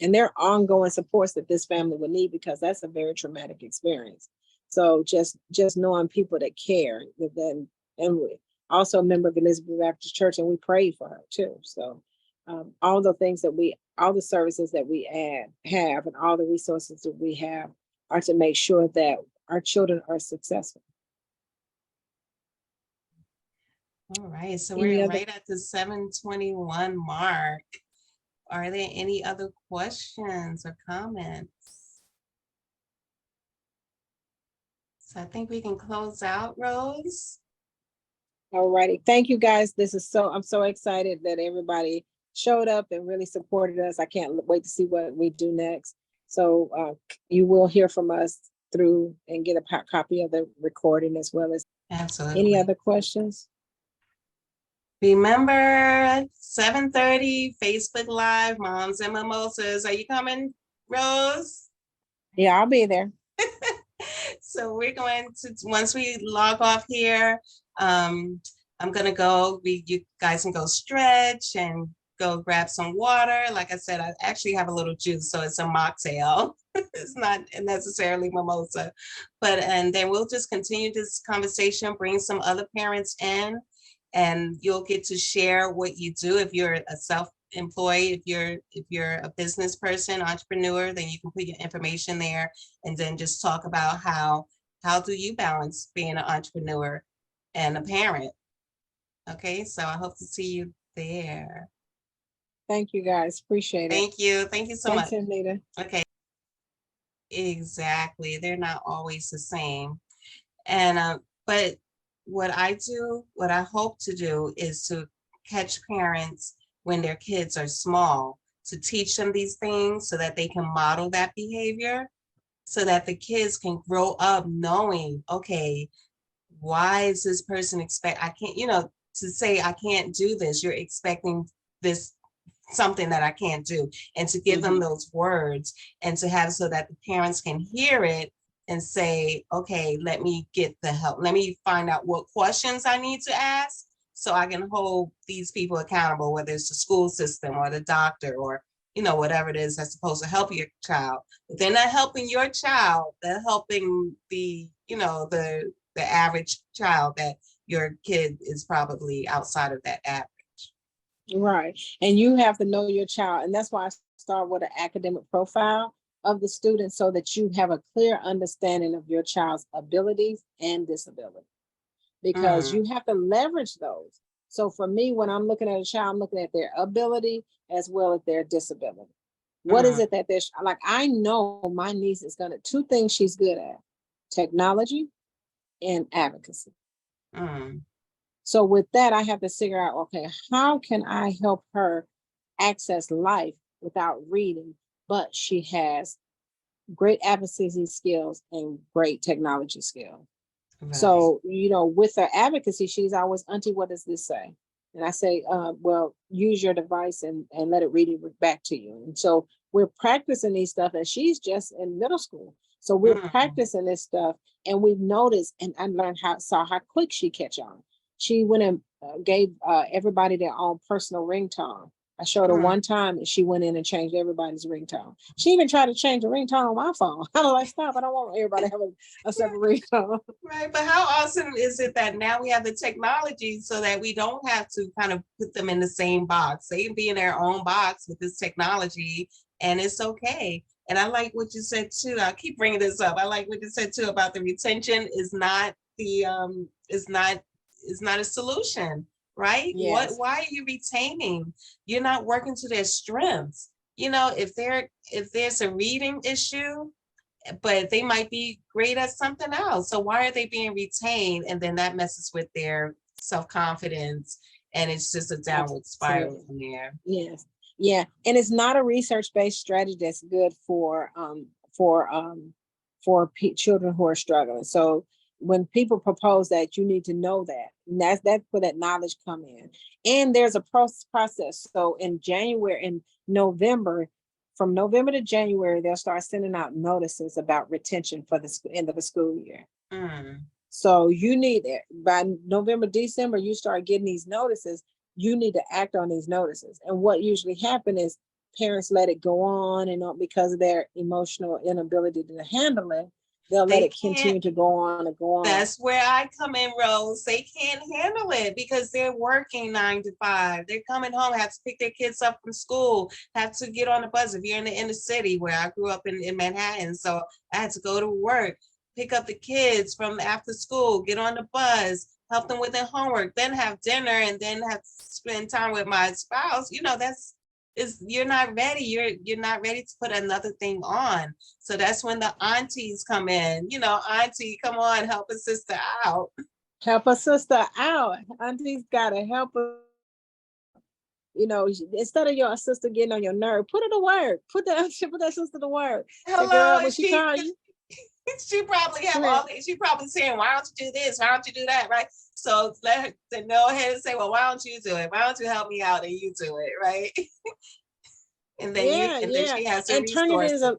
And there are ongoing supports that this family would need, because that's a very traumatic experience. So just knowing people that care, and we also a member of Elizabeth Baptist Church, and we prayed for her too. So all the things that all the services that we have, and all the resources that we have are to make sure that our children are successful. All right, so we're right at the 7:21 mark. Are there any other questions or comments? So I think we can close out, Rose. All righty. Thank you, guys. I'm so excited that everybody showed up and really supported us. I can't wait to see what we do next. So you will hear from us through and get a copy of the recording, as well as absolutely. Any other questions? Remember 7:30 Facebook Live, Moms and Mimosas. Are you coming, Rose? Yeah, I'll be there. So we're going to, once we log off here, I'm gonna go. You guys can go stretch and go grab some water. Like I said, I actually have a little juice, so it's a mocktail. It's not necessarily mimosa, and then we'll just continue this conversation, bring some other parents in, and you'll get to share what you do. If you're a self-employed, if you're a business person, entrepreneur, then you can put your information there, and then just talk about how do you balance being an entrepreneur and a parent. Okay, so I hope to see you there. Thank you, guys. Appreciate it. Thank you so much. Thanks, Anita. Okay, exactly. They're not always the same, and but what I hope to do is to catch parents when their kids are small, to teach them these things so that they can model that behavior, so that the kids can grow up knowing, okay, why is this person I can't, to say I can't do this, you're expecting this, something that I can't do, and to give them those words, and to have so that the parents can hear it and say, okay, let me get the help. Let me find out what questions I need to ask so I can hold these people accountable, whether it's the school system or the doctor or, whatever it is that's supposed to help your child. But they're not helping your child. They're helping the average child, that your kid is probably outside of that average. Right. And you have to know your child. And that's why I start with an academic profile of the student, so that you have a clear understanding of your child's abilities and disability, because you have to leverage those. So for me, when I'm looking at a child, I'm looking at their ability as well as their disability. What is it that they're like? I know my niece is gonna, 2 things she's good at: technology and advocacy. So with that, I have to figure out, okay, how can I help her access life without reading, but she has great advocacy skills and great technology skills. Right. So, with her advocacy, she's always, Auntie, what does this say? And I say, well, use your device and let it read it back to you. And so we're practicing these stuff, and she's just in middle school. So we're practicing this stuff, and we've noticed, and I learned saw how quick she catch on. She went and gave everybody their own personal ringtone. I showed her one time, and she went in and changed everybody's ringtone. She even tried to change the ringtone on my phone. I was like, stop, I don't want everybody to have a separate ringtone. Right, but how awesome is it that now we have the technology so that we don't have to kind of put them in the same box. They can be in their own box with this technology, and it's okay. And I like what you said too. I'll keep bringing this up. I like what you said too about the retention is not a solution. right? Yes. Why are you retaining? You're not working to their strengths. You know, if there's a reading issue, but they might be great at something else. So why are they being retained? And then that messes with their self-confidence, and it's just a downward spiral Absolutely. from there. Yes. Yeah. And it's not a research-based strategy that's good children who are struggling. So when people propose that, you need to know that. And that's where that knowledge come in. And there's a process. So in January and November, from November to January, they'll start sending out notices about retention for the end of the school year. Mm. So you need it by November, December, you start getting these notices. You need to act on these notices. And what usually happens is parents let it go on and on because of their emotional inability to handle it. They'll let They it can't. continue to go on and go on. That's where I come in, Rose. They can't handle it because they're working 9 to 5. They're coming home, have to pick their kids up from school, have to get on the bus. If you're in the inner city, where I grew up in Manhattan, so I had to go to work, pick up the kids from after school, get on the bus, help them with their homework, then have dinner, and then have to spend time with my spouse. You know, that's is you're not ready. You're not ready to put another thing on. So that's when the aunties come in. You know, auntie, come on, help a sister out. Help a sister out. Auntie's got to help her. You know, instead of your sister getting on your nerve, put her to work. Put that sister to work. Say, Hello, girl, when and she call you, she probably have right? all these. She probably saying, "Why don't you do this? Why don't you do that?" Right? So let her to go ahead and say, "Well, why don't you do it? Why don't you help me out and you do it?" Right? Yeah, And then yeah. she has the And turn it resources. into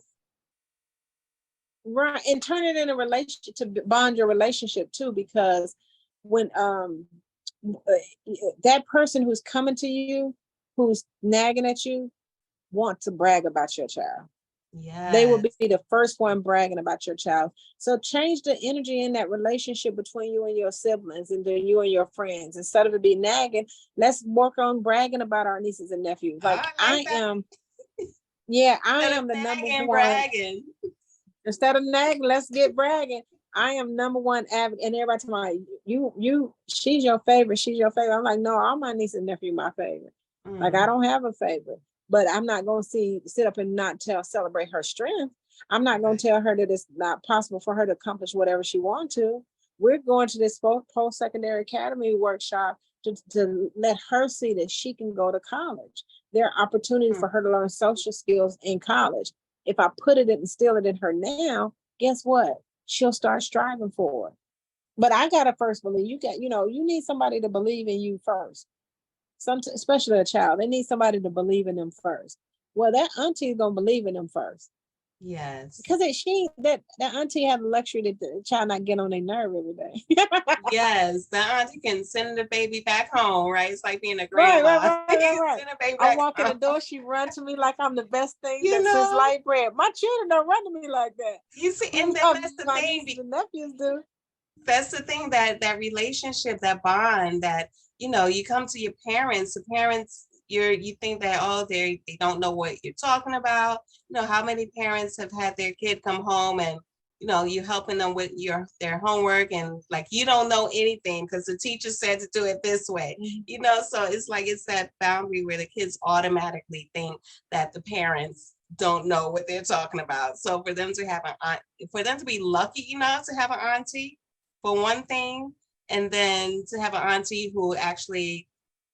right, and turn it in a relationship to bond your relationship too, because when that person who's coming to you, who's nagging at you, want to brag about your child. They will be Yes. the first one bragging about your child. So change the energy in that relationship between you and your siblings and then you and your friends. Instead of it be nagging, let's work on bragging about our nieces and nephews. Like I like I that. am, yeah, I Instead of am the number nagging, one. bragging. Instead of nagging, let's get bragging. I am number one advocate, and everybody tell me she's your favorite. She's your favorite. I'm like, no, all my nieces and nephew my favorite. Like I Mm. don't have a favorite, but I'm not gonna sit up and not celebrate her strength. I'm not gonna Right. tell her that it's not possible for her to accomplish whatever she wants to. We're going to this post-secondary academy workshop to let her see that she can go to college. There are opportunities Mm. for her to learn social skills in college. If I put it and instill it in her now, guess what? She'll start striving for it. But I gotta first believe you need somebody to believe in you first. Especially a child, they need somebody to believe in them first. Well, that auntie is gonna believe in them first Yes. because that auntie had the luxury that the child not get on their nerve every day. Yes, the auntie can send the baby back home, right? It's like being a Right, right, grandma. right, You right, can right. send a baby I back walk in the home. door, she run to me like I'm the best thing You that since know, light bread. My children don't run to me like that. you see, and then that's the My thing. nieces and nephews do. That's the thing, that relationship, that bond, that you come to your parents. The parents, you think that, oh, they don't know what you're talking about. How many parents have had their kid come home and you helping them with their homework, and like you don't know anything because the teacher said to do it this way. Mhm. So it's like it's that boundary where the kids automatically think that the parents don't know what they're talking about. So for them to have an aunt, for them to be lucky enough to have an auntie, for one thing, and then to have an auntie who actually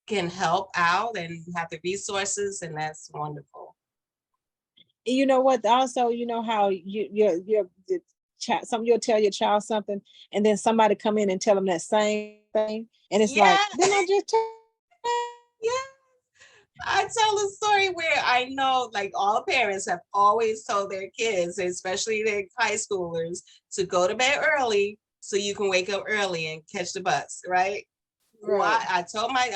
can help out and have the resources, and that's wonderful. You know what? Also, you know how you'll tell your child something, and then somebody come in and tell them that same thing, and it's like, Yeah, didn't I just tell? yeah. I tell a story where I know, like, all parents have always told their kids, especially their high schoolers, to go to bed early so you can wake up early and catch the bus, right? Right. Why? I told my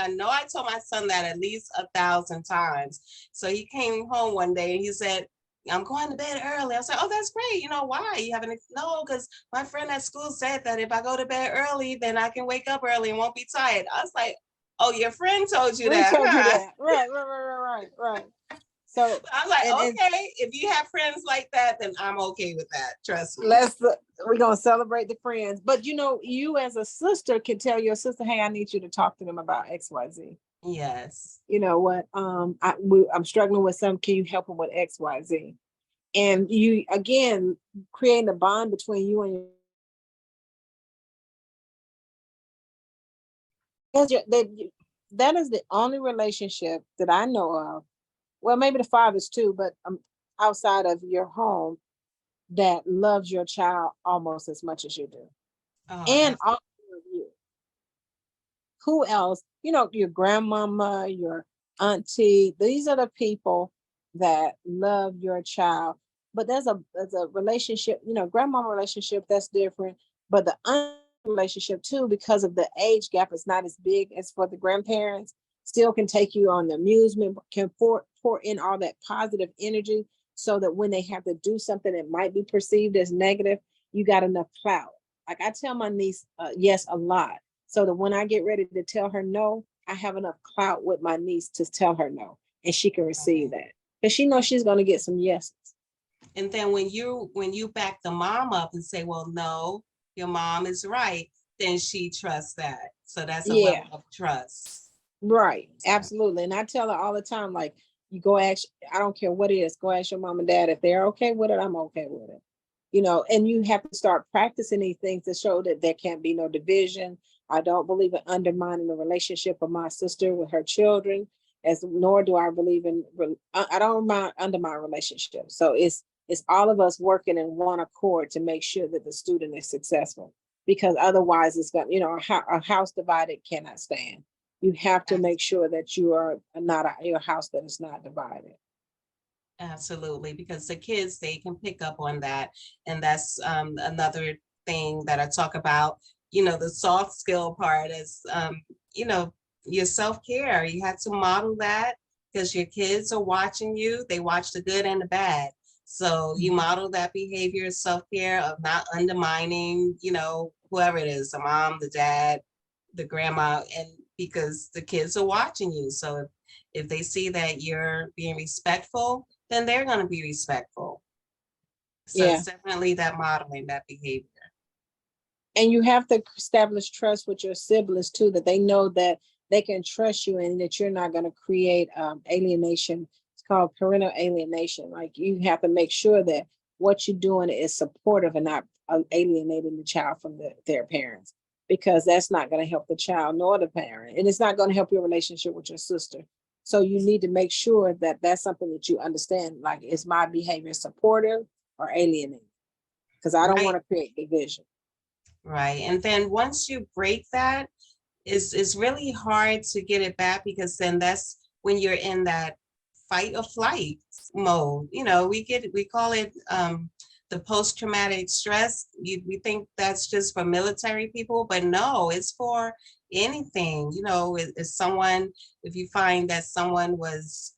son that at least 1,000 times. So he came home one day and he said, I'm going to bed early. I said, oh, that's great. Why? You haven't? No, because my friend at school said that if I go to bed early, then I can wake up early and won't be tired. I was like, oh, your friend told you We that, told you huh? that. Right, right, right, right, right, right. So I'm like, and okay, if you have friends like that, then I'm okay with that. Trust me. we're gonna celebrate the friends. But you as a sister can tell your sister, hey, I need you to talk to them about XYZ. Yes. You know what? I'm struggling with some. Can you help them with XYZ? And you again creating a bond between you and your that is the only relationship that I know of. Well, maybe the fathers too, but outside of your home that loves your child almost as much as you do, Oh, and that's all of you. Who else? Your grandmama, your auntie. These are the people that love your child. But there's a relationship, grandmama relationship that's different. But the aunt relationship too, because of the age gap, is not as big as for the grandparents. Still can take you on the amusement, can pour in all that positive energy, so that when they have to do something that might be perceived as negative, you got enough clout. Like I tell my niece, yes, a lot, so that when I get ready to tell her no, I have enough clout with my niece to tell her no, and she can receive right. that because she knows she's going to get some yeses. And then when you back the mom up and say, well, no, your mom is right, then she trusts that. So that's a Yeah, level of trust. right, So, absolutely. And I tell her all the time, like, you go ask. I don't care what it is. Go ask your mom and dad if they're okay with it. I'm okay with it. And you have to start practicing these things to show that there can't be no division. I don't believe in undermining the relationship of my sister with her children, as nor do I believe in. I don't undermine relationships. So it's all of us working in one accord to make sure that the student is successful. Because otherwise, it's going. A house divided cannot stand. You have to make sure that you are not your house that is not divided. absolutely, because the kids, they can pick up on that. And that's another thing that I talk about, the soft skill part is, you know, your self-care. You have to model that because your kids are watching you. They watch the good and the bad. So you Mhm. model that behavior, self-care of not undermining, whoever it is, the mom, the dad, the grandma, and because the kids are watching you. So if they see that you're being respectful, then they're going to be respectful. So Yeah. it's definitely that modeling, that behavior. And you have to establish trust with your siblings too, that they know that they can trust you and that you're not going to create alienation. It's called parental alienation. Like you have to make sure that what you're doing is supportive and not alienating the child from their parents, because that's not going to help the child nor the parent, and it's not going to help your relationship with your sister. So you need to make sure that that's something that you understand. Like, is my behavior supportive or alienating? Because I don't Right, want to create division. right. And then once you break that, it's really hard to get it back because then that's when you're in that fight or flight mode. We call it the post-traumatic stress. We think that's just for military people, but no, it's for anything. If you find that someone was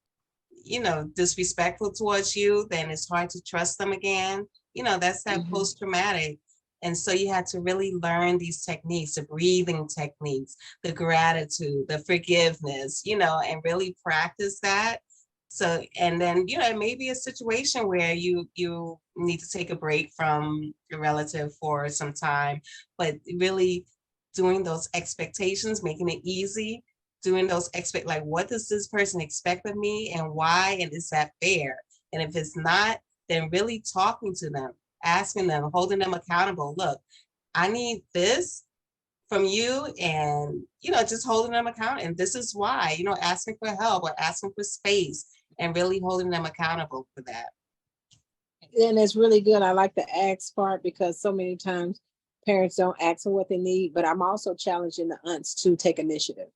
disrespectful towards you, then it's hard to trust them again. That's that Mhm. post-traumatic. And so you had to really learn these techniques, the breathing techniques, the gratitude, the forgiveness, and really practice that. So, and then, it may be a situation where you need to take a break from your relative for some time, but really doing those expectations, making it easy, doing those like, what does this person expect of me and why, and is that fair? And if it's not, then really talking to them, asking them, holding them accountable. Look, I need this from you, and just holding them accountable, and this is why, asking for help or asking for space, and really holding them accountable for that. And it's really good. I like the ask part because so many times parents don't ask for what they need, but I'm also challenging the aunts to take initiative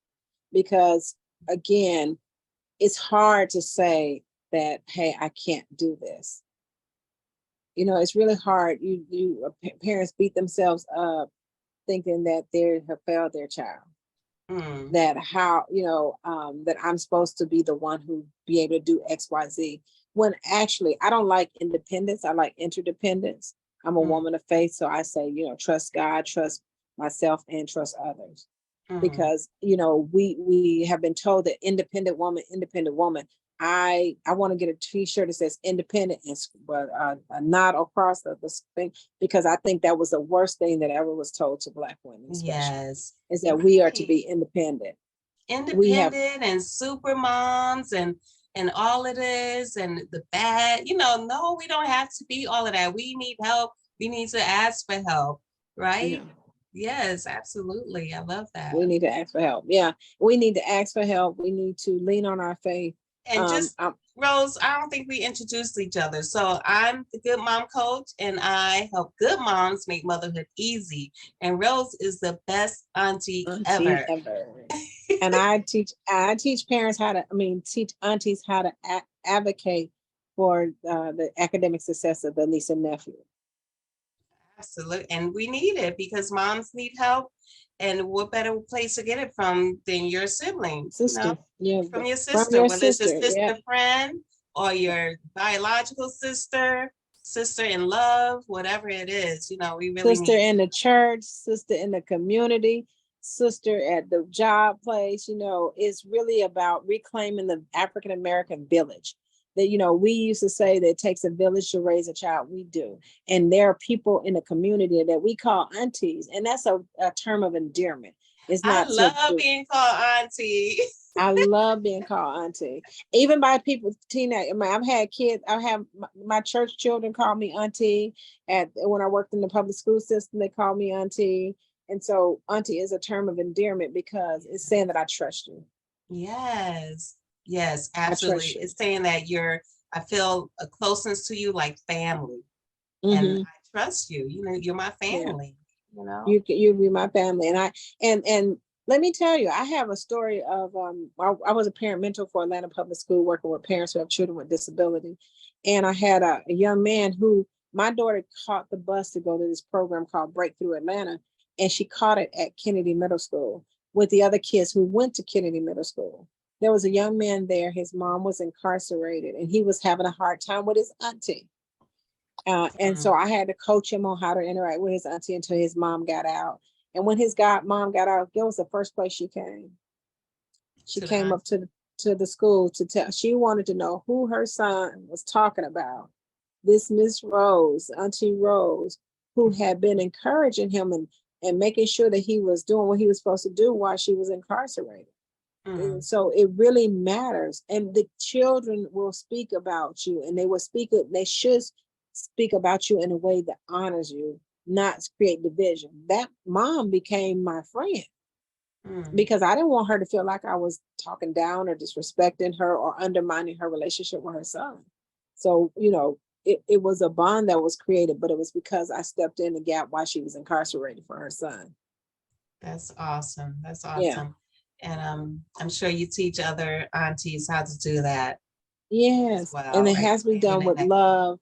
because, again, it's hard to say that, hey, I can't do this. It's really hard. Parents beat themselves up thinking that they have failed their child. Mm, That how that I'm supposed to be the one who be able to do XYZ, when actually I don't like independence, I like interdependence. I'm a mm, woman of faith, so I say, trust God, trust myself, and trust others, mm, because we have been told that independent woman, I want to get a T-shirt that says independent, and but a nod across the thing, because I think that was the worst thing that ever was told to Black women, especially, Yes. is that we are to Right. be independent. We have Independent and super moms and all it is and the bad, no, we don't have to be all of that. We need help. We need to ask for help, right? yeah. Yes, absolutely. I love We that. need to ask for help. Yeah, we need to ask for help. We need to lean on our faith. And just Rose, I don't think we introduced each other. So I'm the Good Mom Coach, and I help good moms make motherhood easy. And Rose is the best auntie auntie ever. ever. And I teach parents how to, teach aunties how to advocate for the academic success of the niece and nephew. Absolutely. And we need it because moms need help. And what better place to get it from than your siblings, Sister, yeah, from your from sister, your whether it's a sister, yeah, sister friend or your biological sister, sister in love, whatever it is, we really sister need. in the church, sister in the community, sister at the job place. It's really about reclaiming the African American village. That, we used to say that it takes a village to raise a child. We do. And there are people in the community that we call aunties, and that's a term of endearment. It's I not to love being called auntie. I love being called auntie, even by people, teenage. I've had kids. I have my church children call me auntie. When I worked in the public school system, they call me auntie. And so, auntie is a term of endearment because it's saying that I trust you. Yes, yes, I trust absolutely. you. It's saying that I feel a closeness to you like family, and Mm-hmm. I trust you. You're my Yeah, family. You know. you be my family, and let me tell you, I have a story of I was a parent mentor for Atlanta Public School, working with parents who have children with disability, and I had a young man who, my daughter caught the bus to go to this program called Breakthrough Atlanta, and she caught it at Kennedy Middle School with the other kids who went to Kennedy Middle School. There was a young man there. His mom was incarcerated, and he was having a hard time with his auntie. And so I had to coach him on how to interact with his auntie until his mom got out. And when mom got out, that was the first place she came. She To the came up auntie. to the school to tell. She wanted to know who her son was talking about. This Miss Rose, Auntie Rose, who had been encouraging him and making sure that he was doing what he was supposed to do while she was incarcerated. And Mm, so it really matters. And the children will speak about you, and they should speak about you in a way that honors you, not create division. That mom became my friend mm. because I didn't want her to feel like I was talking down or disrespecting her or undermining her relationship with her son. So, it was a bond that was created, but it was because I stepped in the gap while she was incarcerated for her son. That's awesome. That's Yeah. awesome. And I'm sure you teach other aunties how to do that as Yes. And well, it right? has to be Claiming done that with love.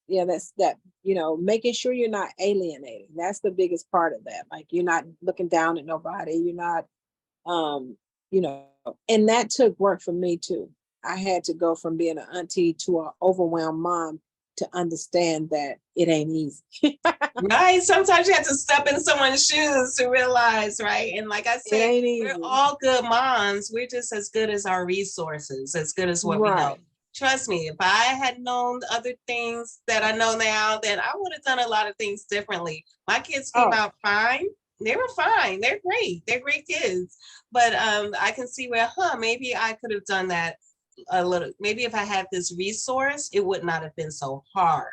Yeah, that's that, making sure you're not alienating. That's the biggest part of that. Like, you're not looking down at nobody. You're not, um, and that took work for me too. I had to go from being an auntie to an overwhelmed mom to understand that it ain't easy. Right. Sometimes you have to step in someone's shoes to realize, right? And like I It say, ain't we're easy. all good moms. We're just as good as our resources, as good as what we know. Right. Trust me, if I had known the other things that I know now, then I would have done a lot of things differently. My kids came Oh, out fine. They were fine. They're great. They're great kids. But I can see where, maybe I could have done that a little. Maybe if I had this resource, it would not have been so hard.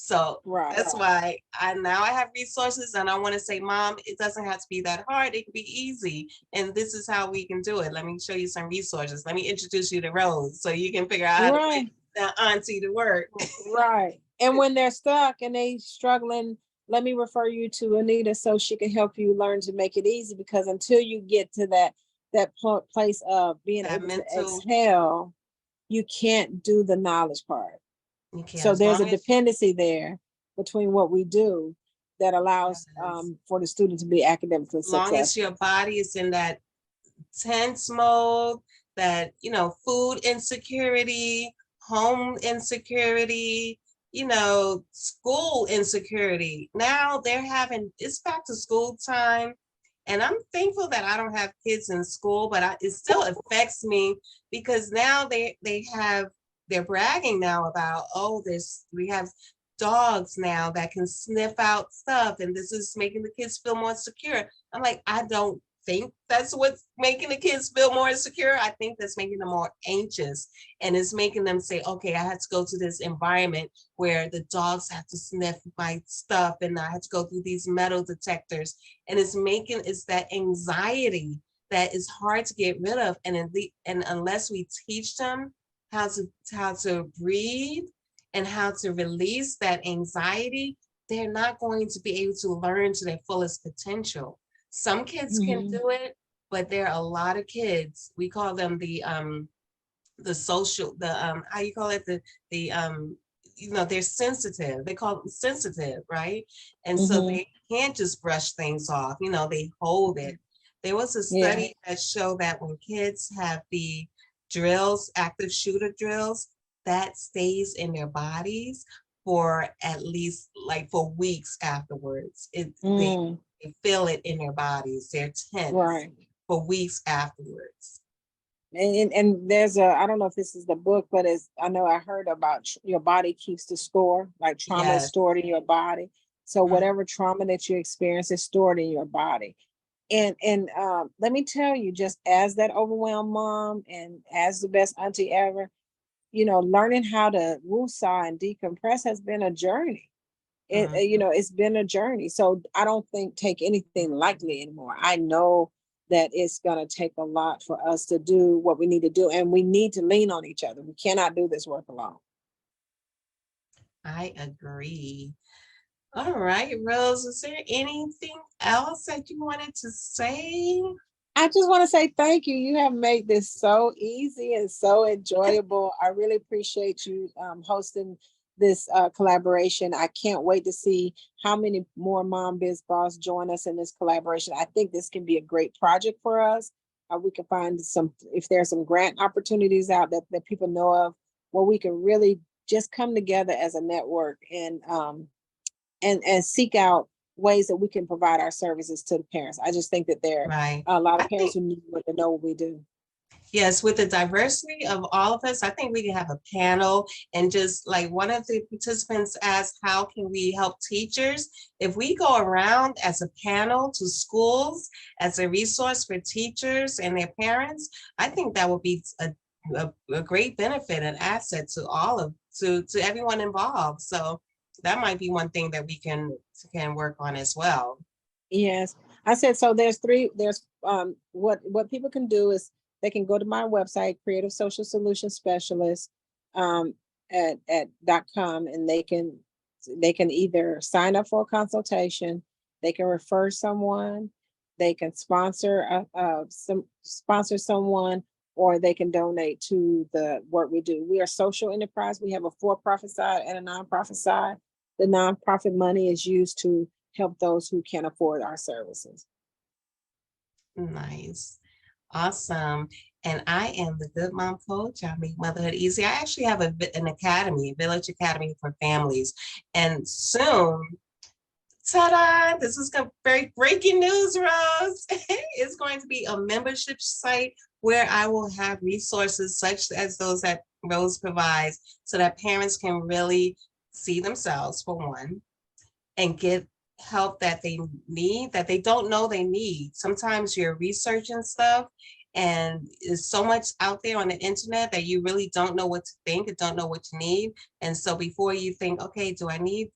So right. that's why I have resources, and I want to say, Mom, it doesn't have to be that hard. It can be easy. And this is how we can do it. Let me show you some resources. Let me introduce you to Rose so you can figure out how to put Right. that auntie to work. Right. And when they're stuck and they struggling, let me refer you to Anita so she can help you learn to make it easy, because until you get to that place of being That able to mental, exhale, you can't do the knowledge part. you can, So as there's a long as, dependency there between what we do that allows yes, for the student to be academically long as successful. your body is in that tense mode, that, food insecurity, home insecurity, school insecurity. Now it's back to school time, And I'm thankful that I don't have kids in school, but it still affects me because now they're bragging now about, oh, we have dogs now that can sniff out stuff, and this is making the kids feel more secure. I'm like, I don't think that's what's making the kids feel more secure. I think that's making them more anxious, and it's making them say, okay, I had to go to this environment where the dogs have to sniff my stuff, and I had to go through these metal detectors, and it's that anxiety that is hard to get rid of. And unless we teach them how to breathe and how to release that anxiety, they're not going to be able to learn to their fullest potential. Some kids can do it, but there are a lot of kids, we call them the social, how you call it, the they're sensitive. They call them sensitive, right? And so they can't just brush things off, they hold it. There was a study that showed that when kids have the drills, active shooter drills, that stays in their bodies for at least like for weeks afterwards. They feel it in their bodies. They're tense for weeks afterwards. And there's I don't know if this is the book, but I know I heard about your body keeps the score, like trauma is stored in your body. So whatever trauma that you experience is stored in your body. And let me tell you, just as that overwhelmed mom and as the best auntie ever, learning how to woosah and decompress has been a journey. It's been a journey. So I don't take anything lightly anymore. I know that it's going to take a lot for us to do what we need to do. And we need to lean on each other. We cannot do this work alone. I agree. All right, Rose, is there anything else that you wanted to say? I just want to say thank you. You have made this so easy and so enjoyable. I really appreciate you hosting this collaboration. I can't wait to see how many more Mom Biz Boss join us in this collaboration. I think this can be a great project for us. We can find if there's some grant opportunities out that people know of, where we can really just come together as a network and seek out ways that we can provide our services to the parents. I just think that there are a lot of parents who need to know what we do. Yes, with the diversity of all of us, I think we can have a panel, and just like one of the participants asked, how can we help teachers? If we go around as a panel to schools as a resource for teachers and their parents, I think that would be a great benefit, an asset to everyone involved. So that might be one thing that we can work on as well. Yes, I said, so there's what people can do is they can go to my website, Creative Social Solution Specialist, at .com, and they can either sign up for a consultation, they can refer someone, they can sponsor someone, or they can donate to the work we do. We are social enterprise. We have a for-profit side and a nonprofit side. The nonprofit money is used to help those who can't afford our services. Nice. Awesome. And I am the Good Mom Coach. I make motherhood easy. I actually have an academy, Village Academy for Families. And soon, ta-da, this is very breaking news, Rose. It's going to be a membership site where I will have resources such as those that Rose provides, so that parents can really see themselves, for one, and get help that they need, that they don't know they need. Sometimes you're researching stuff and there's so much out there on the internet that you really don't know what to think and don't know what you need. And so before you think, okay, do I need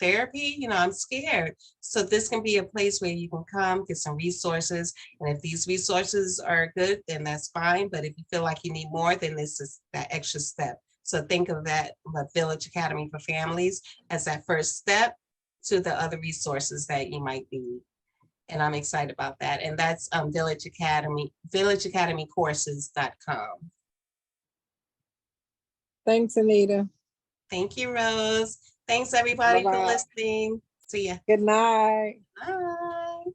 therapy? I'm scared. So this can be a place where you can come, get some resources. And if these resources are good, then that's fine. But if you feel like you need more, then this is that extra step. So think of that, the Village Academy for Families, as that first step to the other resources that you might need. And I'm excited about that. And that's Village Academy, villageacademycourses.com. Thanks, Anita. Thank you, Rose. Thanks, everybody, for listening. See ya. Good night. Night.